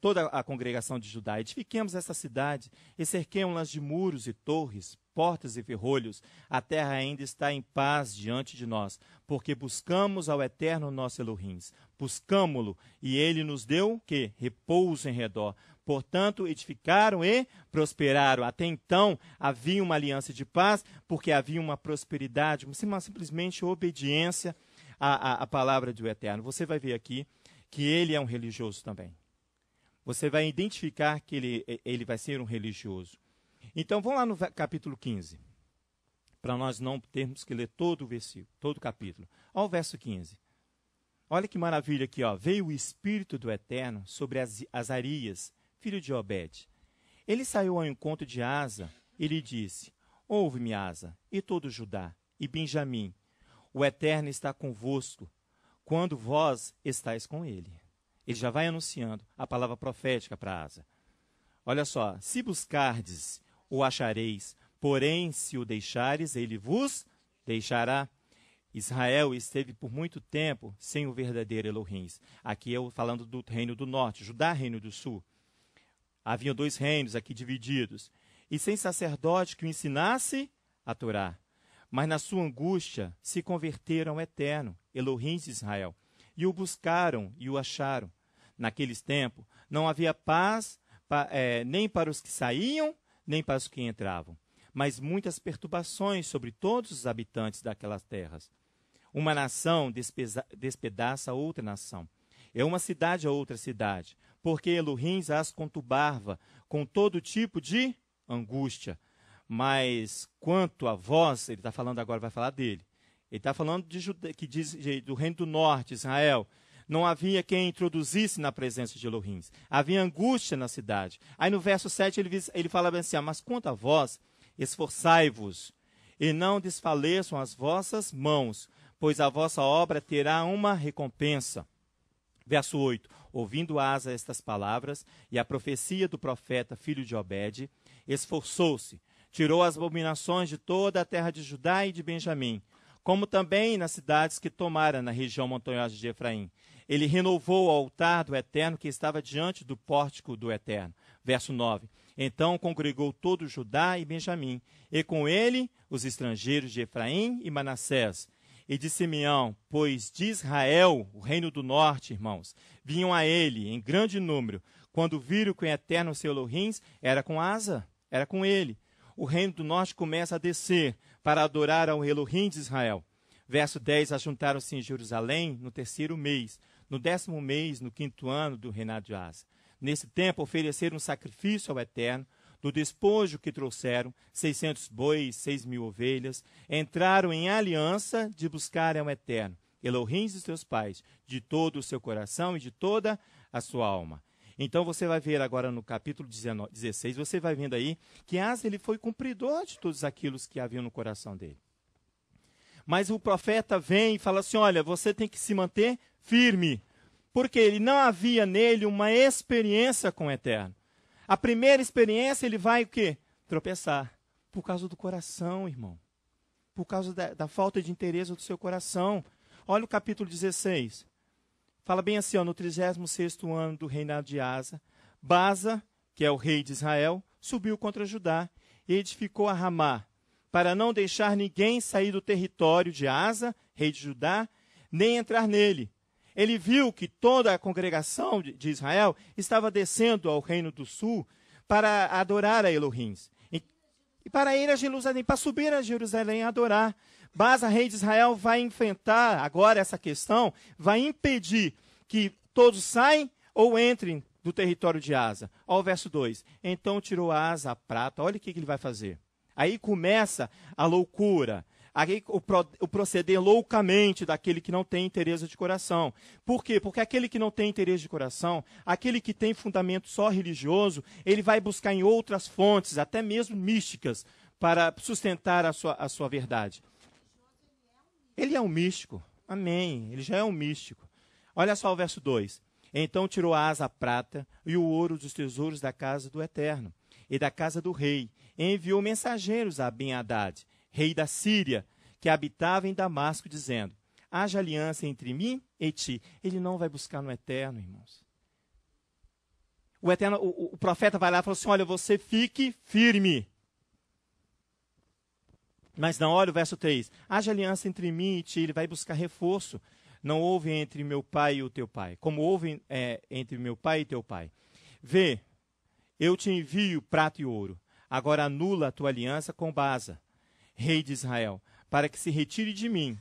toda a congregação de Judá, edifiquemos essa cidade e cerquemos-las de muros e torres, portas e ferrolhos. A terra ainda está em paz diante de nós, porque buscamos ao Eterno nosso Elohim. Buscamo-lo, e ele nos deu o quê? Repouso em redor. Portanto, edificaram e prosperaram. Até então, havia uma aliança de paz, porque havia uma prosperidade, simplesmente obediência à palavra do Eterno. Você vai ver aqui que ele é um religioso também. Você vai identificar que ele vai ser um religioso. Então, vamos lá no capítulo 15, para nós não termos que ler todo o versículo, todo o capítulo. Olha o verso 15. Olha que maravilha aqui, ó. Veio o Espírito do Eterno sobre Azarias, filho de Obed. Ele saiu ao encontro de Asa e lhe disse: ouve-me, Asa, e todo Judá, e Benjamim. O Eterno está convosco, quando vós estáis com ele. Ele já vai anunciando a palavra profética para Asa. Olha só, se buscardes, o achareis, porém, se o deixares, ele vos deixará. Israel esteve por muito tempo sem o verdadeiro Elohim. Aqui eu falando do reino do norte, Judá, reino do sul. Havia 2 reinos aqui divididos. E sem sacerdote que o ensinasse a Torá. Mas na sua angústia se converteram ao Eterno, Elohim de Israel, e o buscaram e o acharam. Naqueles tempos não havia paz nem para os que saíam, nem para os que entravam, mas muitas perturbações sobre todos os habitantes daquelas terras. Uma nação despedaça a outra nação, é uma cidade a outra cidade, porque Elohim as conturbava com todo tipo de angústia. Mas quanto a vós, ele está falando agora, vai falar dele. Ele está falando do reino do norte, Israel. Não havia quem introduzisse na presença de Elohim. Havia angústia na cidade. Aí no verso 7 ele fala bem assim: mas quanto a vós, esforçai-vos, e não desfaleçam as vossas mãos, pois a vossa obra terá uma recompensa. Verso 8. Ouvindo Asa estas palavras e a profecia do profeta, filho de Obed, esforçou-se, tirou as abominações de toda a terra de Judá e de Benjamim, como também nas cidades que tomara na região montanhosa de Efraim. Ele renovou o altar do Eterno que estava diante do pórtico do Eterno. Verso 9. Então congregou todo Judá e Benjamim, e com ele os estrangeiros de Efraim e Manassés, e de Simeão, pois de Israel, o reino do norte, irmãos, vinham a ele em grande número, quando viram que o Eterno seu Elohim era com Asa, era com ele. O reino do norte começa a descer para adorar ao Elohim de Israel. Verso 10, ajuntaram-se em Jerusalém no 3º mês, no 10º mês, no 5º ano do reinado de Asa. Nesse tempo ofereceram um sacrifício ao Eterno, do despojo que trouxeram, 600 bois, 6.000 ovelhas, entraram em aliança de buscarem ao Eterno, Elohim de seus pais, de todo o seu coração e de toda a sua alma. Então você vai ver agora no capítulo 16, você vai vendo aí que Asa ele foi cumpridor de todos aqueles que haviam no coração dele. Mas o profeta vem e fala assim: olha, você tem que se manter firme, porque ele não havia nele uma experiência com o Eterno. A primeira experiência ele vai o quê? Tropeçar. Por causa do coração, irmão. Por causa da falta de interesse do seu coração. Olha o capítulo 16. Fala bem assim, ó, no 36º ano do reinado de Asa, Baza, que é o rei de Israel, subiu contra Judá e edificou a Ramá, para não deixar ninguém sair do território de Asa, rei de Judá, nem entrar nele. Ele viu que toda a congregação de Israel estava descendo ao reino do sul para adorar a Elohim. E para ir a Jerusalém, para subir a Jerusalém e adorar. Baza, rei de Israel, vai enfrentar agora essa questão, vai impedir que todos saiam ou entrem do território de Asa. Olha o verso 2. Então tirou Asa a prata. Olha o que ele vai fazer. Aí começa a loucura. Aí o proceder loucamente daquele que não tem interesse de coração. Por quê? Porque aquele que não tem interesse de coração, aquele que tem fundamento só religioso, ele vai buscar em outras fontes, até mesmo místicas, para sustentar a sua verdade. Ele é um místico. Amém. Ele já é um místico. Olha só o verso 2. Então tirou Asa a prata e o ouro dos tesouros da casa do Eterno, e da casa do rei, e enviou mensageiros a Ben-Hadad, rei da Síria, que habitava em Damasco, dizendo: haja aliança entre mim e ti. Ele não vai buscar no eterno, irmãos. O profeta vai lá e fala assim: olha, você fique firme. Mas não, olha o verso 3. Haja aliança entre mim e ti. Ele vai buscar reforço. Não houve entre meu pai e o teu pai, como houve entre meu pai e teu pai. Vê, eu te envio prata e ouro. Agora anula a tua aliança com Baasa, rei de Israel, para que se retire de mim.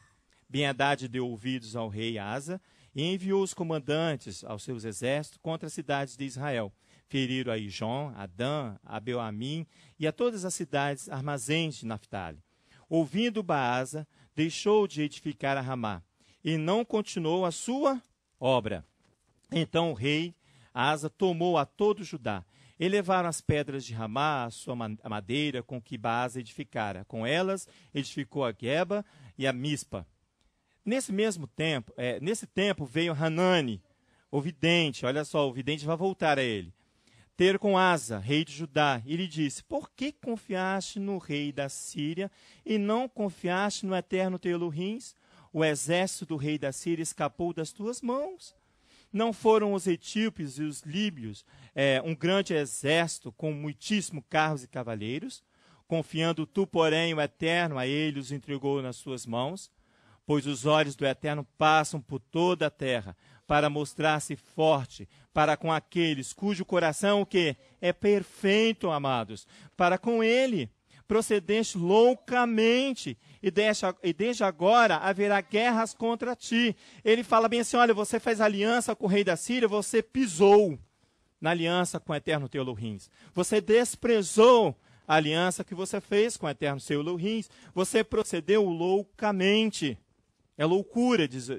Ben-Hadad deu ouvidos ao rei Asa e enviou os comandantes aos seus exércitos contra as cidades de Israel. Feriram a Ijon, a Dan, a Beamim e a todas as cidades armazéns de Naphtali. Ouvindo Baasa, deixou de edificar a Ramá e não continuou a sua obra. Então o rei Asa tomou a todo Judá e levaram as pedras de Ramá, a sua madeira com que Baasa edificara. Com elas edificou a Geba e a Mispa. Nesse tempo veio Hanani, o vidente. Olha só, o vidente vai voltar a ele. Ter com Asa, rei de Judá, e lhe disse: por que confiaste no rei da Síria e não confiaste no eterno teu Elohim? O exército do rei da Síria escapou das tuas mãos. Não foram os etíopes e os líbios um grande exército com muitíssimos carros e cavaleiros? Confiando tu, porém, o eterno, a ele os entregou nas suas mãos. Pois os olhos do eterno passam por toda a terra, para mostrar-se forte para com aqueles cujo coração o quê? É perfeito, amados. Para com ele procedeste loucamente, e desde agora haverá guerras contra ti. Ele fala bem assim: olha, você fez aliança com o rei da Síria, você pisou na aliança com o eterno teu Elohim. Você desprezou a aliança que você fez com o eterno seu Elohim. Você procedeu loucamente. É loucura, diz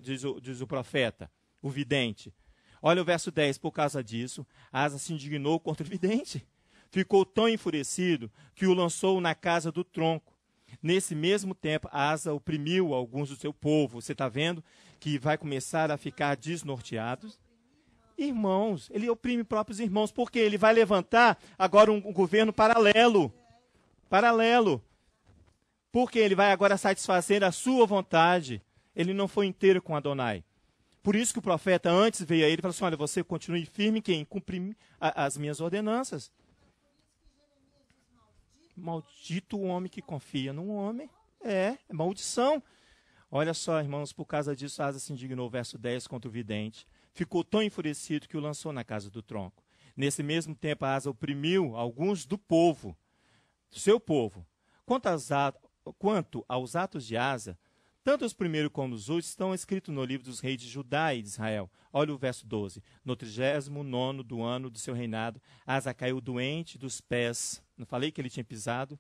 o profeta, o vidente. Olha o verso 10, por causa disso, Asa se indignou contra o vidente. Ficou tão enfurecido que o lançou na casa do tronco. Nesse mesmo tempo, Asa oprimiu alguns do seu povo. Você está vendo que vai começar a ficar desnorteado? Irmãos, ele oprime próprios irmãos, porque ele vai levantar agora um governo paralelo. Porque ele vai agora satisfazer a sua vontade. Ele não foi inteiro com Adonai. Por isso que o profeta antes veio a ele e falou assim: olha, você continue firme em cumprir as minhas ordenanças. Maldito o homem que confia num homem. É maldição. Olha só, irmãos, por causa disso, Asa se indignou, verso 10, contra o vidente. Ficou tão enfurecido que o lançou na casa do tronco. Nesse mesmo tempo, Asa oprimiu alguns do povo, do seu povo. Quanto aos atos de Asa, tanto os primeiros como os últimos estão escritos no livro dos reis de Judá e de Israel. Olha o verso 12. No 39º do ano do seu reinado, Asa caiu doente dos pés. Não falei que ele tinha pisado?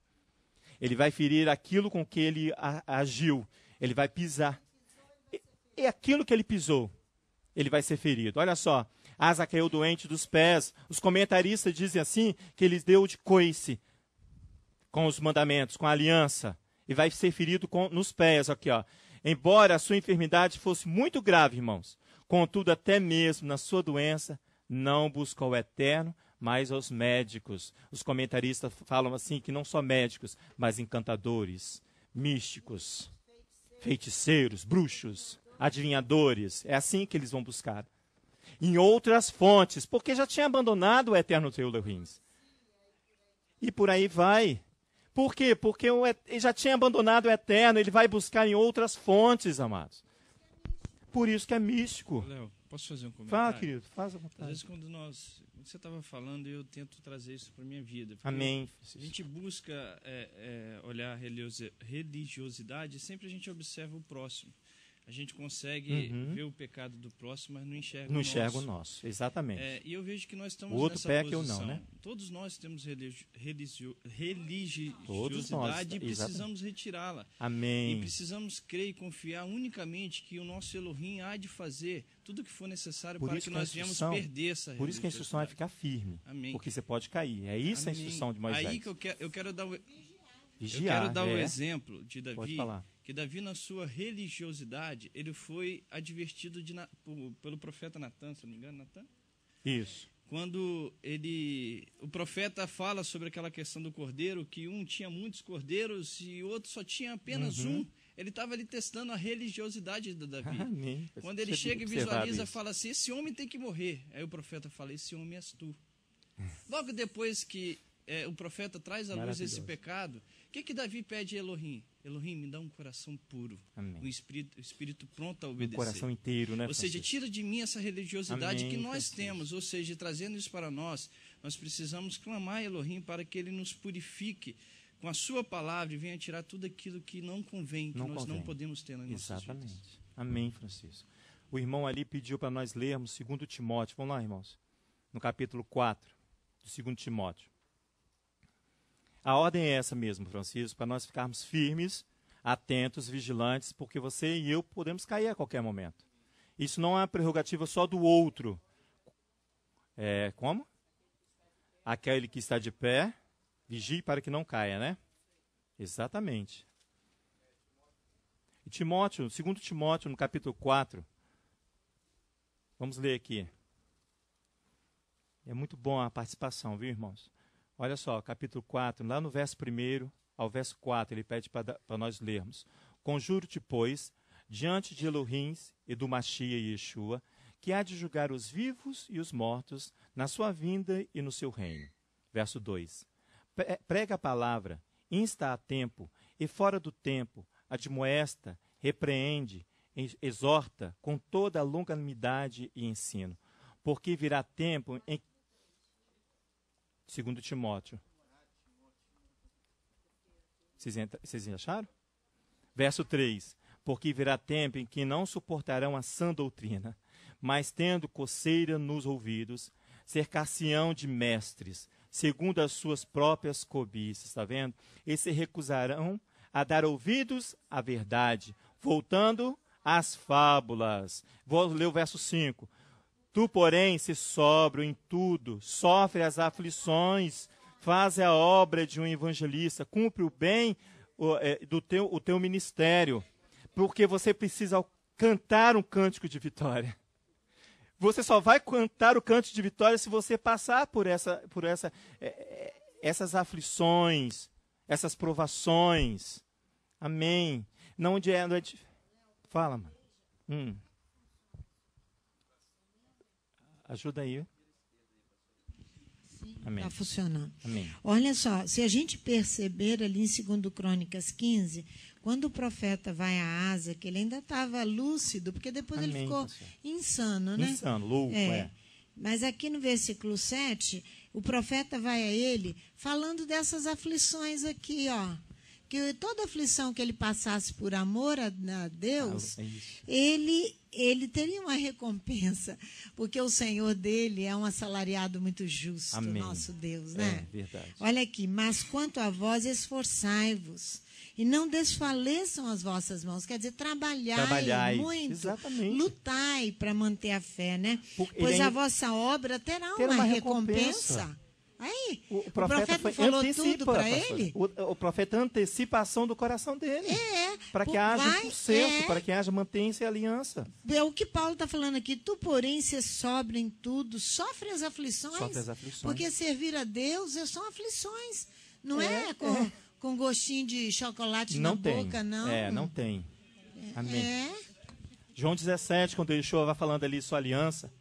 Ele vai ferir aquilo com que ele agiu. Ele vai pisar. E aquilo que ele pisou, ele vai ser ferido. Olha só. Asa caiu doente dos pés. Os comentaristas dizem assim, que ele deu de coice com os mandamentos, com a aliança. E vai ser ferido nos pés, aqui, ó. Embora a sua enfermidade fosse muito grave, irmãos, contudo, até mesmo na sua doença, não buscou o eterno, mas aos médicos. Os comentaristas falam assim, que não só médicos, mas encantadores, místicos, feiticeiros, bruxos, adivinhadores. É assim que eles vão buscar. Em outras fontes, porque já tinha abandonado o eterno teu Elohim. E por aí vai. Por quê? Porque ele já tinha abandonado o eterno, ele vai buscar em outras fontes, amados. Por isso que é místico. Léo, posso fazer um comentário? Fala, querido, faz a vontade. Às vezes quando você estava falando, eu tento trazer isso para a minha vida. Amém. A gente busca olhar a religiosidade, sempre a gente observa o próximo. A gente consegue ver o pecado do próximo, mas não enxerga o nosso. Não enxerga o nosso, exatamente. E eu vejo que nós estamos o outro nessa peca posição. Eu não, né? Todos nós temos religiosidade e precisamos retirá-la. Amém. E precisamos crer e confiar unicamente que o nosso Elohim há de fazer tudo o que for necessário para que nós venhamos perder essa religiosidade. Por isso que a instrução é ficar firme. Amém. Porque você pode cair. É isso. Amém. A instrução de Moisés. Aí que eu quero dar Vigiar, eu quero dar o exemplo de Davi. Pode falar. Que Davi, na sua religiosidade, ele foi advertido pelo profeta Natan, se não me engano, Natan? Isso. quando o profeta fala sobre aquela questão do cordeiro, que um tinha muitos cordeiros e o outro só tinha apenas um. Ele estava ali testando a religiosidade de Davi. Quando ele chega e visualiza, fala assim, esse homem tem que morrer. Aí o profeta fala, esse homem és tu. Logo depois que o profeta traz à luz esse pecado, o que Davi pede a Elohim? Elohim, me dá um coração puro, um espírito pronto a obedecer. Um coração inteiro, né? Ou seja, tira de mim essa religiosidade que nós temos, ou seja, trazendo isso para nós precisamos clamar a Elohim para que ele nos purifique com a sua palavra e venha tirar tudo aquilo que não convém, que nós não podemos ter nas nossas vidas. Exatamente. Amém, Francisco. O irmão ali pediu para nós lermos 2 Timóteo. Vamos lá, irmãos. No capítulo 4 de 2 Timóteo. A ordem é essa mesmo, Francisco, para nós ficarmos firmes, atentos, vigilantes, porque você e eu podemos cair a qualquer momento. Isso não é uma prerrogativa só do outro. Como? Aquele que está de pé, vigie para que não caia, né? Exatamente. E Timóteo, 2 Timóteo, no capítulo 4, vamos ler aqui. É muito bom a participação, viu, irmãos? Olha só, capítulo 4, lá no verso 1 ao verso 4, ele pede para nós lermos. Conjuro-te, pois, diante de Elohim e do Machia e Yeshua, que há de julgar os vivos e os mortos na sua vinda e no seu reino. Verso 2. Prega a palavra, insta a tempo e fora do tempo, admoesta, repreende, exorta com toda a longanimidade e ensino, porque virá tempo em 2 Timóteo. Vocês acharam? Verso 3. Porque virá tempo em que não suportarão a sã doutrina, mas tendo coceira nos ouvidos, cercar-se-ão de mestres, segundo as suas próprias cobiças, está vendo? E se recusarão a dar ouvidos à verdade, voltando às fábulas. Vou ler o verso 5. Tu, porém, se sóbrio em tudo, sofre as aflições, faz a obra de um evangelista, cumpre o bem o teu ministério, porque você precisa cantar um cântico de vitória. Você só vai cantar o cântico de vitória se você passar por essas aflições, essas provações. Amém. Não de fala, mano. Ajuda aí. Está funcionando. Amém. Olha só, se a gente perceber ali em 2 Crônicas 15, quando o profeta vai a Asa, que ele ainda estava lúcido, porque depois ele ficou insano, né? Insano, louco, Mas aqui no versículo 7, o profeta vai a ele falando dessas aflições aqui, ó. Que toda aflição que ele passasse por amor a Deus, ele teria uma recompensa, porque o Senhor dele é um assalariado muito justo, nosso Deus, né? É verdade. Olha aqui, mas quanto a vós, esforçai-vos, e não desfaleçam as vossas mãos, quer dizer, trabalhai muito, exatamente. Lutai para manter a fé, né? Pois a vossa obra terá uma recompensa. Aí, o profeta falou tudo para ele. O profeta antecipa a ação do coração dele. Para que haja um sucesso, para que haja mantenha-se a aliança. É o que Paulo está falando aqui. Tu, porém, se sobra em tudo, sofre as aflições. Porque servir a Deus são aflições. Não é com gostinho de chocolate na boca, não. Não tem. Amém. João 17, quando Yeshua vai falando ali sua aliança,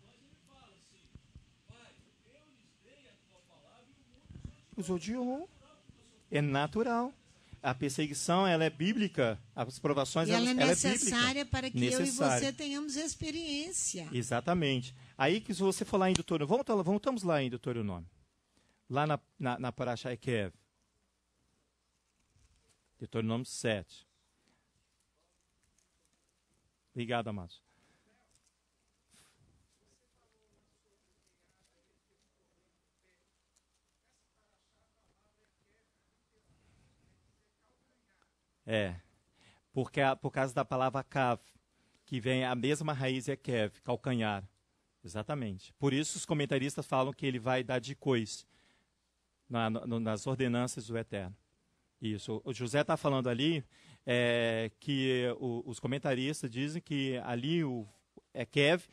os odiou. É natural. A perseguição, ela é bíblica. As provações, ela é necessária para que eu e você tenhamos experiência. Exatamente. Aí que se você for lá em Deuteronômio, voltamos lá em Deuteronômio. Lá na Parashá Ekev. Deuteronômio 7. Obrigado, amados. Por causa da palavra kav, que vem a mesma raiz kev, calcanhar. Exatamente. Por isso os comentaristas falam que ele vai dar de cois nas ordenanças do Eterno. Isso. O José está falando ali que os comentaristas dizem que ali o kev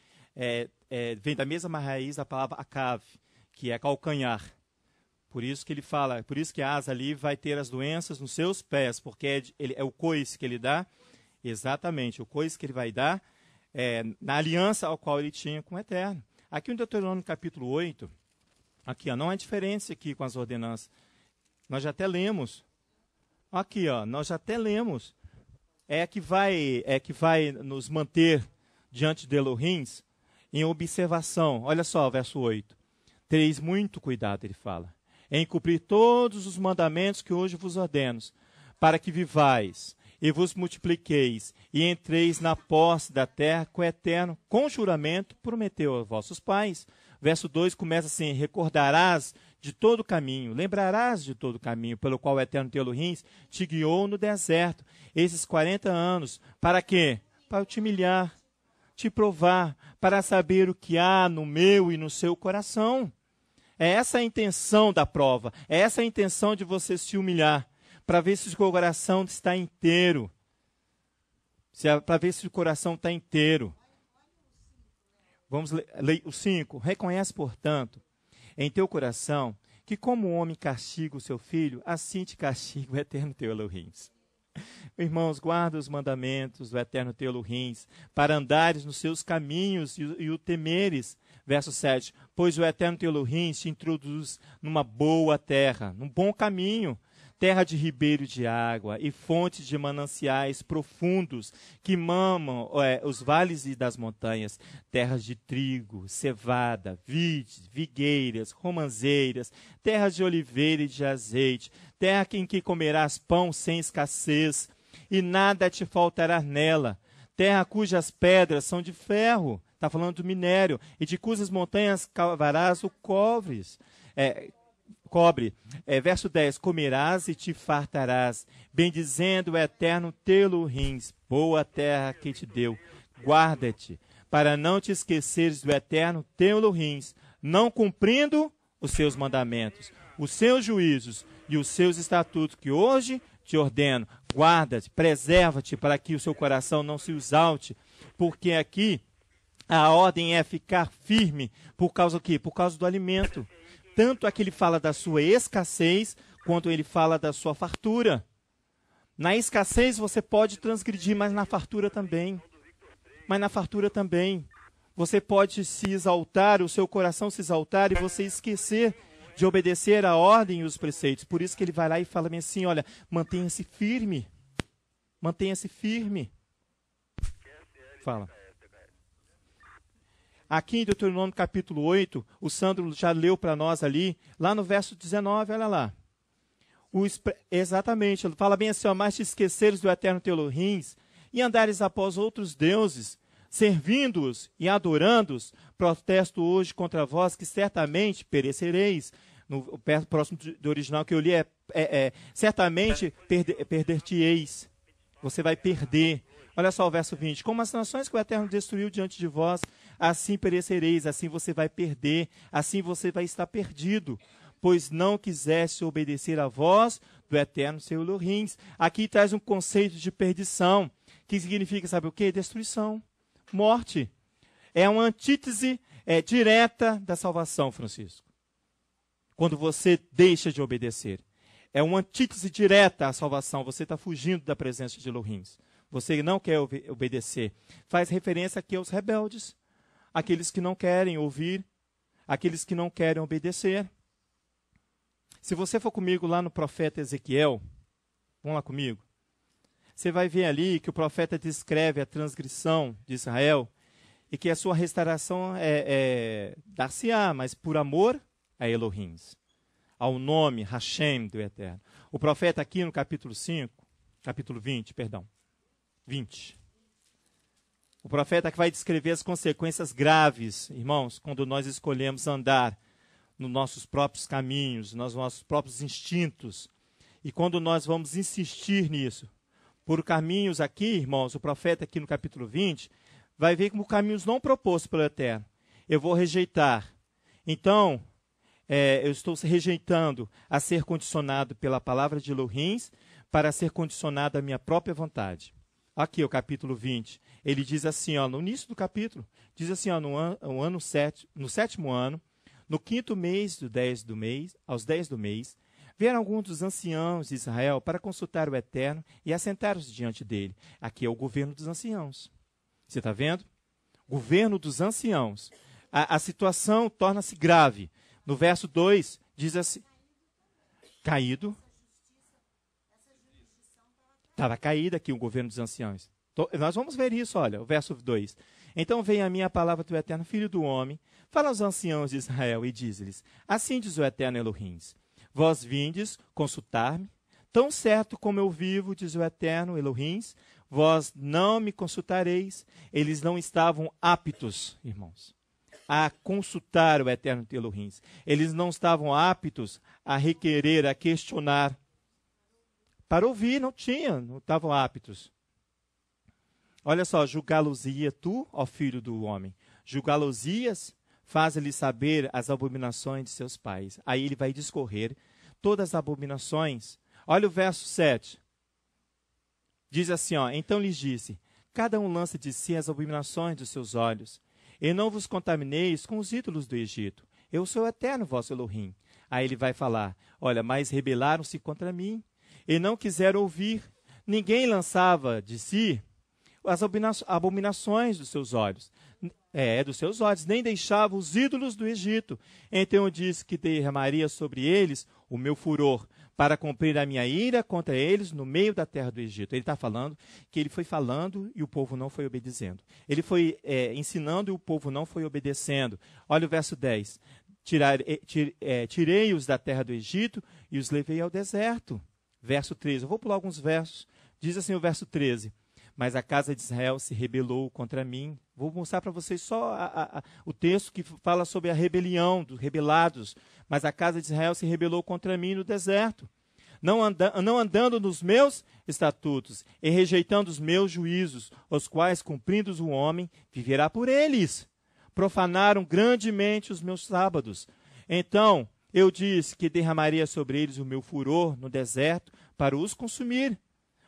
vem da mesma raiz da palavra akav, que é calcanhar. Por isso que ele fala, por isso que Asa ali vai ter as doenças nos seus pés, porque é o coice que ele dá, exatamente, o coice que ele vai dar na aliança ao qual ele tinha com o Eterno. Aqui no Deuteronômio capítulo 8, aqui, ó, não há diferença aqui com as ordenanças. Nós já até lemos. Aqui, ó, nós já até lemos. É que vai nos manter diante de Elohim em observação. Olha só, verso 8. Tereis muito cuidado, ele fala, em cumprir todos os mandamentos que hoje vos ordeno, para que vivais e vos multipliqueis e entreis na posse da terra que o Eterno, com juramento, prometeu aos vossos pais. Verso 2 começa assim: recordarás de todo o caminho, lembrarás de todo o caminho pelo qual o Eterno teu Elohim te guiou no deserto, esses 40 anos. Para quê? Para te humilhar, te provar, para saber o que há no meu e no seu coração. É essa a intenção da prova, é essa a intenção de você se humilhar, para ver se o coração está inteiro. Para ver se o coração está inteiro. Vamos ler o 5. Reconhece, portanto, em teu coração, que como o homem castiga o seu filho, assim te castiga o Eterno teu Elohim. Irmãos, guarda os mandamentos do Eterno teu Elohim, para andares nos seus caminhos e o temeres. Verso 7. Pois o Eterno teu Elohim te introduz numa boa terra, num bom caminho, terra de ribeiro de água e fontes de mananciais profundos que mamam os vales e das montanhas, terras de trigo, cevada, vides, vigueiras, romãzeiras, terras de oliveira e de azeite, terra em que comerás pão sem escassez e nada te faltará nela, terra cujas pedras são de ferro, está falando do minério, e de cujas montanhas cavarás o cobre. Verso 10, comerás e te fartarás, bendizendo o Eterno teu Elohim, boa terra que te deu. Guarda-te, para não te esqueceres do Eterno teu Elohim, não cumprindo os seus mandamentos, os seus juízos e os seus estatutos que hoje te ordeno. Guarda-te, preserva-te, para que o seu coração não se exalte, porque aqui a ordem é ficar firme, por causa do quê? Por causa do alimento. Tanto aqui ele fala da sua escassez, quanto ele fala da sua fartura. Na escassez você pode transgredir, mas na fartura também. Você pode se exaltar, o seu coração se exaltar e você esquecer de obedecer a ordem e os preceitos. Por isso que ele vai lá e fala assim, olha, mantenha-se firme. Mantenha-se firme. Fala. Aqui em Deuteronômio capítulo 8, o Sandro já leu para nós ali, lá no verso 19, olha lá. Exatamente, ele fala bem assim, mas te esqueceres do Eterno teu Elohim e andares após outros deuses, servindo-os e adorando-os, protesto hoje contra vós que certamente perecereis. No próximo do original que eu li certamente perder-te-eis. Você vai perder. Olha só o verso 20. Como as nações que o Eterno destruiu diante de vós, assim perecereis, assim você vai perder, assim você vai estar perdido, pois não quiseste obedecer a voz do Eterno seu Elohim. Aqui traz um conceito de perdição, que significa, sabe o quê? Destruição, morte. É uma antítese direta da salvação, Francisco. Quando você deixa de obedecer. É uma antítese direta à salvação, você está fugindo da presença de Elohim. Você não quer obedecer. Faz referência aqui aos rebeldes, aqueles que não querem ouvir, aqueles que não querem obedecer. Se você for comigo lá no profeta Ezequiel, vamos lá comigo, você vai ver ali que o profeta descreve a transgressão de Israel e que a sua restauração dar-se-á, mas por amor a Elohim, ao nome Hashem do Eterno. O profeta aqui no capítulo 20. O profeta que vai descrever as consequências graves, irmãos, quando nós escolhemos andar nos nossos próprios caminhos, nos nossos próprios instintos, e quando nós vamos insistir nisso, por caminhos aqui, irmãos, o profeta aqui no capítulo 20, vai ver como caminhos não propostos pelo Eterno. Eu vou rejeitar. Então, eu estou rejeitando a ser condicionado pela palavra de Elohim para ser condicionado à minha própria vontade. Aqui, o capítulo 20, ele diz assim, no início do capítulo, diz assim, no sétimo ano, No 5º mês, aos 10 do mês, vieram alguns dos anciãos de Israel para consultar o Eterno e assentaram-se diante dele. Aqui é o governo dos anciãos. Você está vendo? Governo dos anciãos. A situação torna-se grave. No verso 2, diz assim, caído. Estava caído aqui o governo dos anciãos. Nós vamos ver isso, olha, o verso 2. Então vem a mim a palavra do Eterno, filho do homem, fala aos anciãos de Israel e diz-lhes, assim diz o Eterno Elohim, vós vindes consultar-me, tão certo como eu vivo, diz o Eterno Elohim, vós não me consultareis. Eles não estavam aptos, irmãos, a consultar o Eterno Elohim. Eles não estavam aptos a requerer, a questionar. Para ouvir, não estavam aptos. Olha só, julgá-los-ia tu, ó filho do homem. Julgá-los-ias, faz-lhe saber as abominações de seus pais. Aí ele vai discorrer todas as abominações. Olha o verso 7. Diz assim, ó, então lhes disse, cada um lança de si as abominações dos seus olhos, e não vos contamineis com os ídolos do Egito. Eu sou o Eterno vosso Elohim. Aí ele vai falar, olha, mas rebelaram-se contra mim, e não quiseram ouvir. Ninguém lançava de si as abominações dos seus olhos. Dos seus olhos, nem deixava os ídolos do Egito. Então eu disse que derramaria sobre eles o meu furor, para cumprir a minha ira contra eles no meio da terra do Egito. Ele está falando que ele foi falando e o povo não foi obedecendo. Ele foi ensinando e o povo não foi obedecendo. Olha o verso 10. Tirei-os da terra do Egito e os levei ao deserto. Verso 13. Eu vou pular alguns versos. Diz assim o verso 13. Mas a casa de Israel se rebelou contra mim. Vou mostrar para vocês só o texto que fala sobre a rebelião, dos rebelados. Mas a casa de Israel se rebelou contra mim no deserto, não andando nos meus estatutos e rejeitando os meus juízos, os quais, cumprindo-os o homem, viverá por eles. Profanaram grandemente os meus sábados. Então eu disse que derramaria sobre eles o meu furor no deserto para os consumir.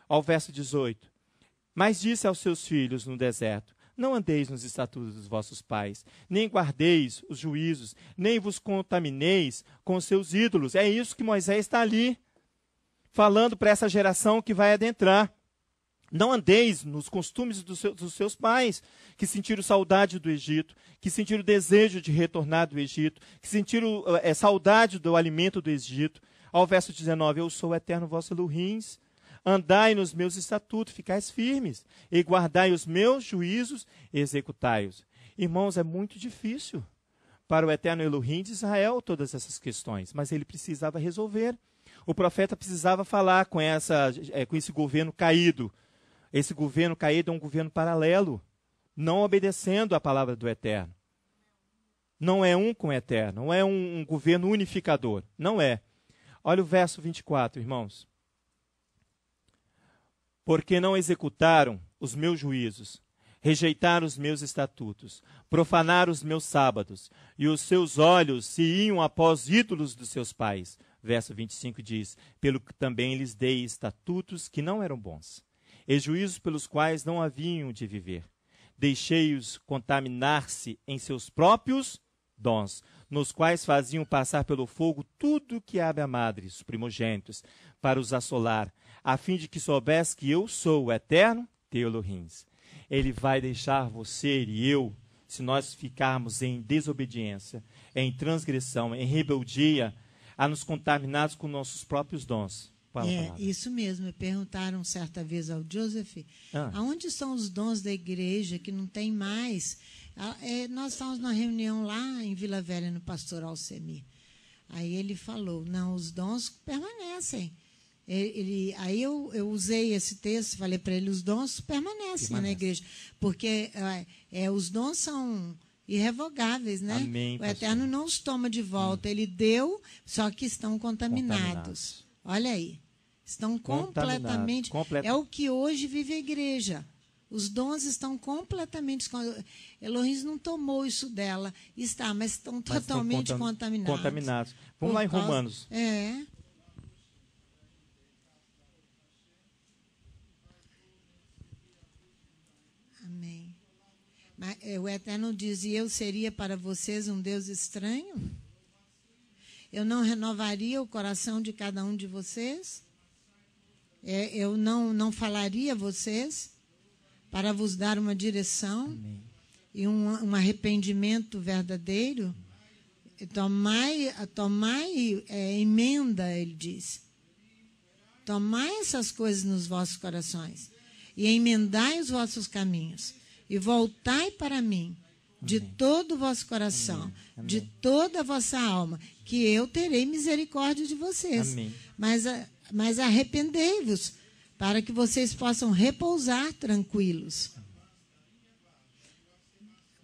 Ao verso 18. Mas disse aos seus filhos no deserto, não andeis nos estatutos dos vossos pais, nem guardeis os juízos, nem vos contamineis com os seus ídolos. É isso que Moisés está ali, falando para essa geração que vai adentrar. Não andeis nos costumes dos seus pais, que sentiram saudade do Egito, que sentiram desejo de retornar do Egito, que sentiram saudade do alimento do Egito. Ao verso 19, eu sou o Eterno vosso Elohim. Andai nos meus estatutos, ficais firmes, e guardai os meus juízos e executai-os. Irmãos, é muito difícil para o Eterno Elohim de Israel todas essas questões, mas ele precisava resolver. O profeta precisava falar com esse governo caído. Esse governo caído é um governo paralelo, não obedecendo à palavra do Eterno. Não é um com o Eterno, não é um governo unificador, não é. Olha o verso 24, irmãos. Porque não executaram os meus juízos, rejeitaram os meus estatutos, profanaram os meus sábados, e os seus olhos se iam após ídolos dos seus pais. Verso 25 diz, pelo que também lhes dei estatutos que não eram bons, e juízos pelos quais não haviam de viver. Deixei-os contaminar-se em seus próprios dons, nos quais faziam passar pelo fogo tudo que abre a madre, os primogênitos, para os assolar, a fim de que soubesse que eu sou o Eterno teu Elohim. Ele vai deixar você e eu, se nós ficarmos em desobediência, em transgressão, em rebeldia, a nos contaminarmos com nossos próprios dons. Isso mesmo. Me perguntaram certa vez ao Joseph, aonde estão os dons da igreja que não tem mais? Nós estávamos numa reunião lá em Vila Velha, no Pastor Alcemir. Aí ele falou, não, os dons permanecem. Aí eu usei esse texto, falei para ele, os dons permanecem na igreja, porque os dons são irrevogáveis, né? Amém, o Eterno não os toma de volta, ele deu, só que estão contaminados. Olha aí, estão completamente... É o que hoje vive a igreja. Os dons estão completamente... Elohim não tomou isso dela, mas estão totalmente contaminados. Vamos lá em Romanos. Amém. Mas o Eterno diz, e eu seria para vocês um Deus estranho? eu não renovaria o coração de cada um de vocês? Eu não falaria a vocês para vos dar uma direção? Amém. E um arrependimento verdadeiro? Tomai emenda, ele diz. Tomai essas coisas nos vossos corações e emendai os vossos caminhos e voltai para mim de Amém. Todo o vosso coração, Amém. De toda a vossa alma, que eu terei misericórdia de vocês. Amém. Mas arrependei-vos, para que vocês possam repousar tranquilos.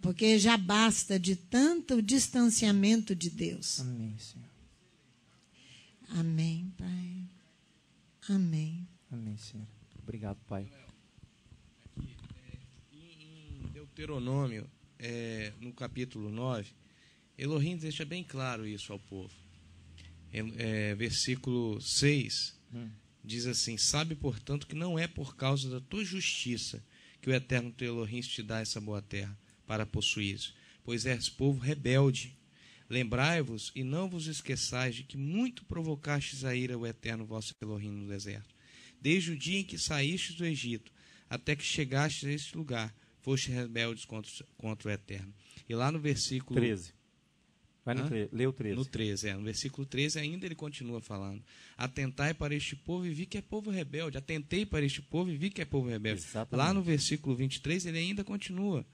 Porque já basta de tanto distanciamento de Deus. Amém, Senhor. Amém, Pai. Amém. Amém, Senhor. Obrigado, Pai. Em Deuteronômio, no capítulo 9, Elohim deixa bem claro isso ao povo. Versículo 6 diz assim: sabe, portanto, que não é por causa da tua justiça que o eterno teu Elohim te dá essa boa terra para possuir, pois és povo rebelde. Lembrai-vos e não vos esqueçais de que muito provocastes a ira o eterno vosso Elohim no deserto. Desde o dia em que saístes do Egito, até que chegastes a este lugar, fostes rebeldes contra o eterno. E lá no versículo 13. Vai no 13. Lê o 13. No 13, no versículo 13 ainda ele continua falando: atentai para este povo e vi que é povo rebelde. Atentei para este povo e vi que é povo rebelde. Exatamente. Lá no versículo 23 ele ainda continua.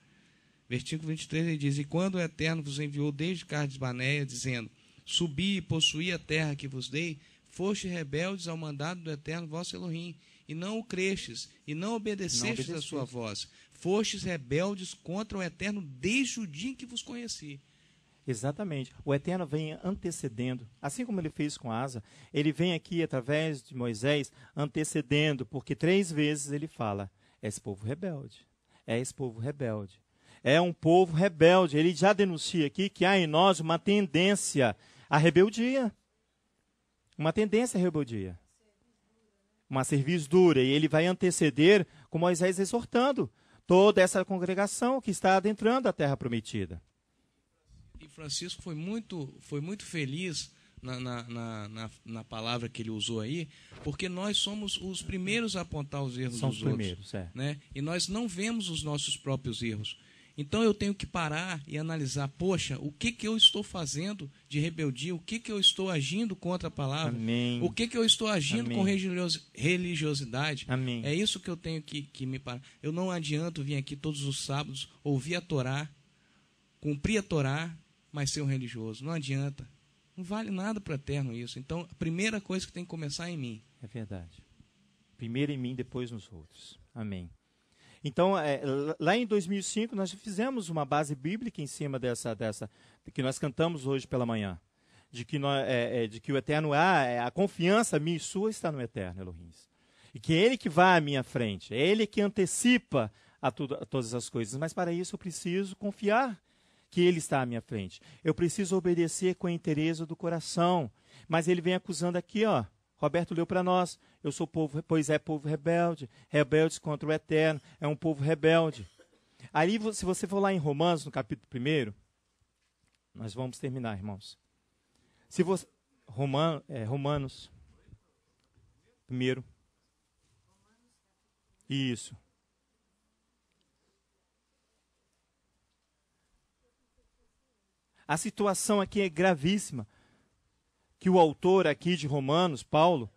Versículo 23 ele diz: e quando o Eterno vos enviou desde Cades Barneia, dizendo: subi e possuí a terra que vos dei, fostes rebeldes ao mandado do Eterno vosso Elohim, e não o crestes, e não obedecestes a sua voz. Fostes rebeldes contra o Eterno desde o dia em que vos conheci. Exatamente. O Eterno vem antecedendo, assim como ele fez com Asa, ele vem aqui através de Moisés antecedendo, porque 3 vezes ele fala: és povo rebelde, és povo rebelde. É um povo rebelde. Ele já denuncia aqui que há em nós uma tendência à rebeldia. Uma tendência à rebeldia. Uma cerviz dura. E ele vai anteceder com Moisés exortando toda essa congregação que está adentrando a terra prometida. E Francisco foi muito feliz na palavra que ele usou aí, porque nós somos os primeiros a apontar os erros dos outros. Né? E nós não vemos os nossos próprios erros. Então eu tenho que parar e analisar: poxa, o que eu estou fazendo de rebeldia? O que eu estou agindo contra a palavra? Amém. O que eu estou agindo Amém. com religiosidade? Amém. É isso que eu tenho que me parar. Eu não adianto vir aqui todos os sábados, ouvir a Torá, cumprir a Torá, mas ser um religioso. Não adianta. Não vale nada para o Eterno isso. Então, a primeira coisa que tem que começar é em mim. É verdade. Primeiro em mim, depois nos outros. Amém. Então, lá em 2005, nós fizemos uma base bíblica em cima dessa que nós cantamos hoje pela manhã. De que o Eterno a confiança minha e sua está no Eterno, Elohim. E que é Ele que vai à minha frente. É Ele que antecipa a todas as coisas. Mas para isso eu preciso confiar que Ele está à minha frente. Eu preciso obedecer com a inteireza do coração. Mas Ele vem acusando aqui, ó. Roberto leu para nós: eu sou povo, pois é povo rebelde, rebeldes contra o Eterno, é um povo rebelde. Aí, se você for lá em Romanos, no capítulo 1, nós vamos terminar, irmãos. Se você, Romanos 1. Isso. A situação aqui é gravíssima. Que o autor aqui de Romanos, Paulo,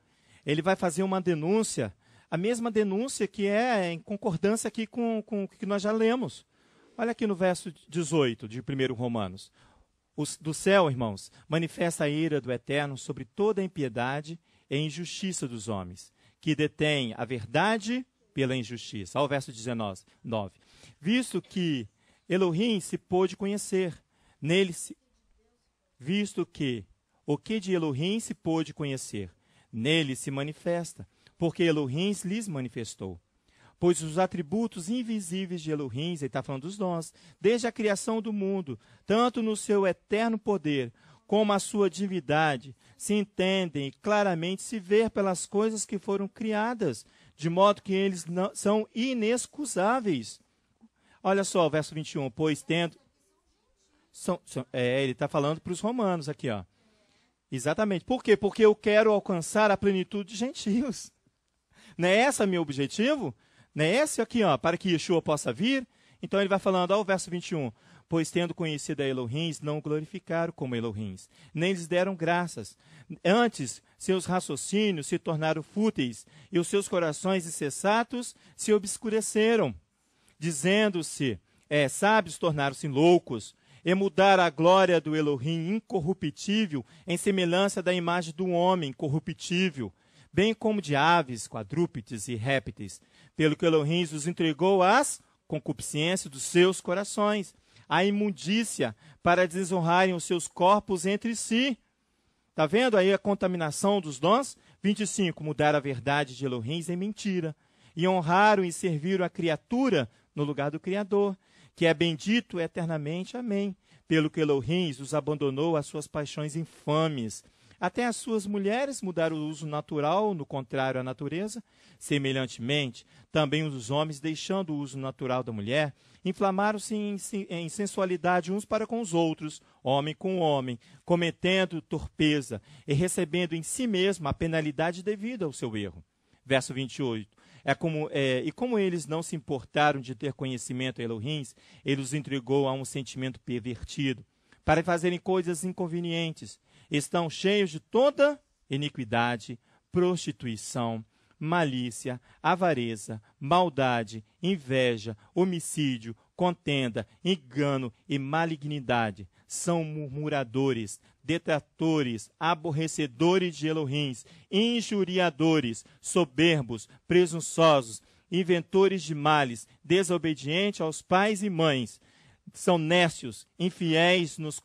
ele vai fazer uma denúncia, a mesma denúncia que é em concordância aqui com o que nós já lemos. Olha aqui no verso 18 de 1 Romanos. Do céu, irmãos, manifesta a ira do Eterno sobre toda a impiedade e injustiça dos homens, que detêm a verdade pela injustiça. Olha o verso 19. Visto que Elohim se pôde conhecer, visto que o que de Elohim se pôde conhecer, nele se manifesta, porque Elohim lhes manifestou. Pois os atributos invisíveis de Elohim, ele está falando dos dons, desde a criação do mundo, tanto no seu eterno poder, como a sua divindade, se entendem e claramente se vê pelas coisas que foram criadas, de modo que eles não, são inexcusáveis. Olha só o verso 21, pois tendo... ele está falando para os romanos aqui, ó. Exatamente. Por quê? Porque eu quero alcançar a plenitude de gentios. Não é esse o meu objetivo? Não é esse aqui, ó, para que Yeshua possa vir? Então ele vai falando, ó, o verso 21. Pois tendo conhecido a Elohims, não o glorificaram como Elohims, nem lhes deram graças. Antes, seus raciocínios se tornaram fúteis, e os seus corações insensatos se obscureceram. Dizendo-se, sábios tornaram-se loucos, e mudaram a glória do Elohim incorruptível em semelhança da imagem do homem corruptível, bem como de aves, quadrúpedes e répteis, pelo que Elohim os entregou às concupiscências dos seus corações, a imundícia, para desonrarem os seus corpos entre si. Está vendo aí a contaminação dos dons? 25. Mudaram a verdade de Elohim em mentira, e honraram e serviram a criatura no lugar do Criador, que é bendito eternamente. Amém. Pelo que Elohim os abandonou às suas paixões infames. Até as suas mulheres mudaram o uso natural, no contrário à natureza. Semelhantemente, também os homens, deixando o uso natural da mulher, inflamaram-se em sensualidade uns para com os outros, homem com homem, cometendo torpeza e recebendo em si mesmo a penalidade devida ao seu erro. Verso 28. E como eles não se importaram de ter conhecimento a Elohim, ele os entregou a um sentimento pervertido, para fazerem coisas inconvenientes. Estão cheios de toda iniquidade, prostituição, malícia, avareza, maldade, inveja, homicídio, contenda, engano e malignidade. São murmuradores, detratores, aborrecedores de Elohim, injuriadores, soberbos, presunçosos, inventores de males, desobedientes aos pais e mães. São nécios, infiéis nos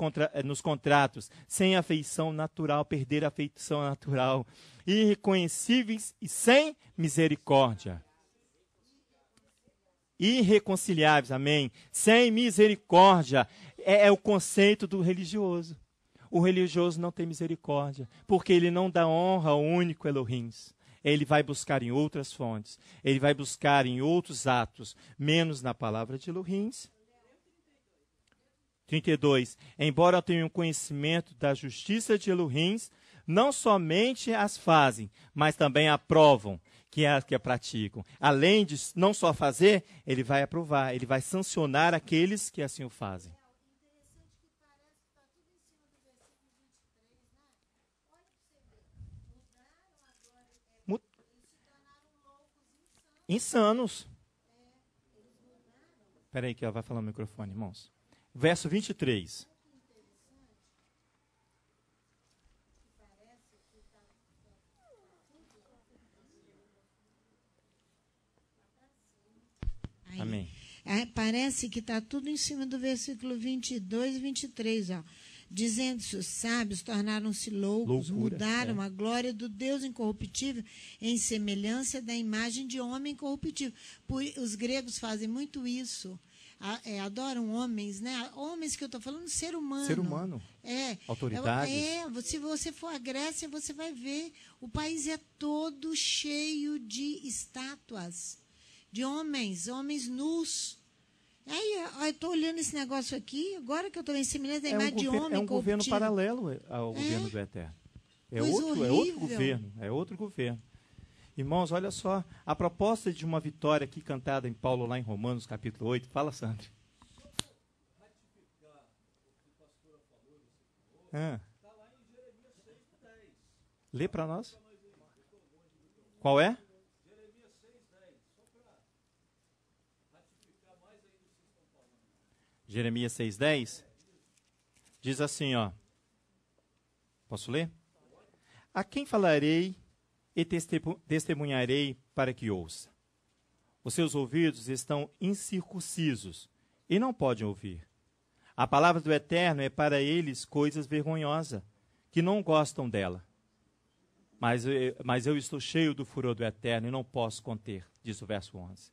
contratos, sem afeição natural, perder a afeição natural, irreconhecíveis e sem misericórdia. Irreconciliáveis, amém? Sem misericórdia. É o conceito do religioso. O religioso não tem misericórdia, porque ele não dá honra ao único Elohim. Ele vai buscar em outras fontes, ele vai buscar em outros atos, menos na palavra de Elohim. 32. Embora tenham conhecimento da justiça de Elohim, não somente as fazem, mas também aprovam, que a praticam. Além de não só fazer, ele vai aprovar, ele vai sancionar aqueles que assim o fazem. Insanos. Espera aí que ela vai falar no microfone, irmãos. Verso 23. Aí, amém. Parece que está tudo em cima do versículo 22 e 23, ó. Dizendo-se, os sábios tornaram-se loucos, mudaram a glória do Deus incorruptível em semelhança da imagem de homem corruptível. Os gregos fazem muito isso. Adoram homens, né? Homens que eu estou falando, ser humano. Ser humano. Autoridades. Se você for à Grécia, você vai ver. O país é todo cheio de estátuas, de homens nus. Aí, eu estou olhando esse negócio aqui, agora que eu estou em semelhança da imagem de homem. É um governo paralelo ao governo do Eterno. É outro governo. É outro governo. Irmãos, olha só, a proposta de uma vitória aqui cantada em Paulo, lá em Romanos, capítulo 8. Fala, Sandro. Lê para nós. Qual é? Jeremias 6,10. Diz assim, ó. Posso ler? A quem falarei e testemunharei para que ouça? Os seus ouvidos estão incircuncisos e não podem ouvir. A palavra do Eterno é para eles coisas vergonhosas, que não gostam dela. Mas eu estou cheio do furor do Eterno e não posso conter, diz o verso 11.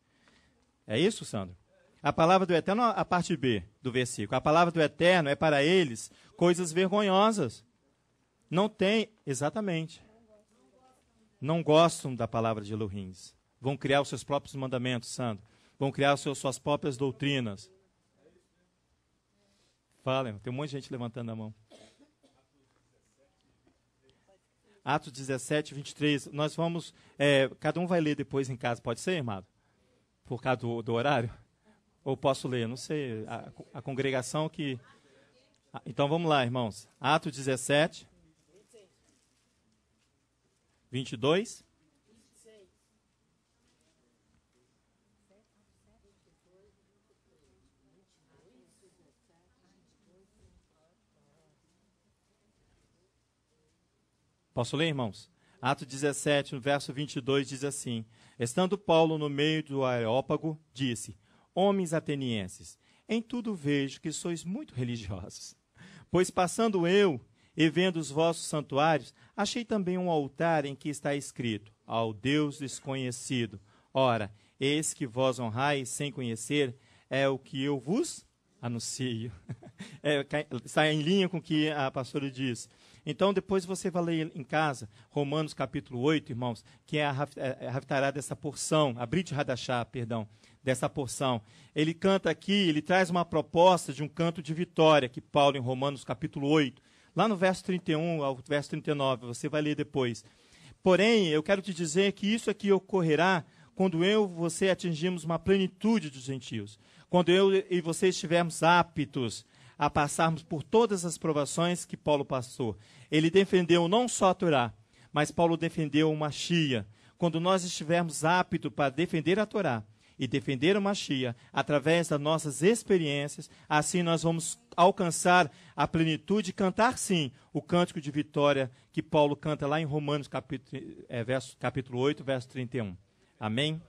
É isso, Sandro? A palavra do Eterno, a parte B do versículo. A palavra do Eterno é para eles coisas vergonhosas. Não tem, exatamente. Não gostam da palavra de Elohim. Vão criar os seus próprios mandamentos, Sandro. Vão criar suas próprias doutrinas. Falem, tem um monte de gente levantando a mão. Atos 17, 23. Nós vamos, cada um vai ler depois em casa, pode ser, irmão? Por causa do horário? Ou posso ler? Não sei, a congregação que... Então vamos lá, irmãos. Atos 17, 22. Posso ler, irmãos? Atos 17, no verso 22, diz assim: Estando Paulo no meio do Areópago, disse: Homens atenienses, em tudo vejo que sois muito religiosos. Pois passando eu e vendo os vossos santuários, achei também um altar em que está escrito: Ao Deus desconhecido. Ora, eis que vós honrais sem conhecer, é o que eu vos anuncio. Está em linha com o que a pastora disse. Então, depois você vai ler em casa, Romanos capítulo 8, irmãos, que é a Haftará dessa porção, a Brit Hadashah, perdão, dessa porção. Ele canta aqui, ele traz uma proposta de um canto de vitória, que Paulo, em Romanos capítulo 8, lá no verso 31 ao verso 39, você vai ler depois. Porém, eu quero te dizer que isso aqui ocorrerá quando eu e você atingirmos uma plenitude dos gentios. Quando eu e você estivermos aptos a passarmos por todas as provações que Paulo passou. Ele defendeu não só a Torá, mas Paulo defendeu o Mashiach. Quando nós estivermos aptos para defender a Torá e defender o Mashiach, através das nossas experiências, assim nós vamos alcançar a plenitude e cantar, sim, o cântico de vitória que Paulo canta lá em Romanos capítulo 8, verso 31. Amém?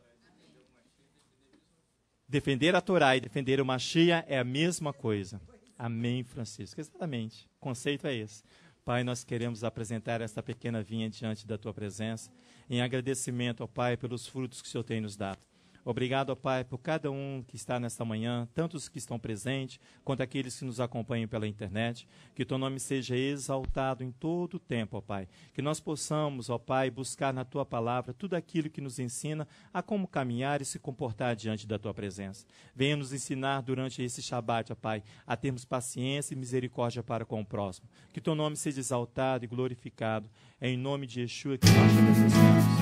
Defender a Torá e defender o Mashiach é a mesma coisa. Amém, Francisco. Exatamente. O conceito é esse. Pai, nós queremos apresentar esta pequena vinha diante da Tua presença, em agradecimento, ó Pai, pelos frutos que o Senhor tem nos dado. Obrigado, ó Pai, por cada um que está nesta manhã, tanto os que estão presentes, quanto aqueles que nos acompanham pela internet. Que Teu nome seja exaltado em todo o tempo, ó Pai. Que nós possamos, ó Pai, buscar na Tua palavra tudo aquilo que nos ensina a como caminhar e se comportar diante da Tua presença. Venha nos ensinar durante esse Shabat, ó Pai, a termos paciência e misericórdia para com o próximo. Que Teu nome seja exaltado e glorificado. É em nome de Yeshua que nós te agradecemos.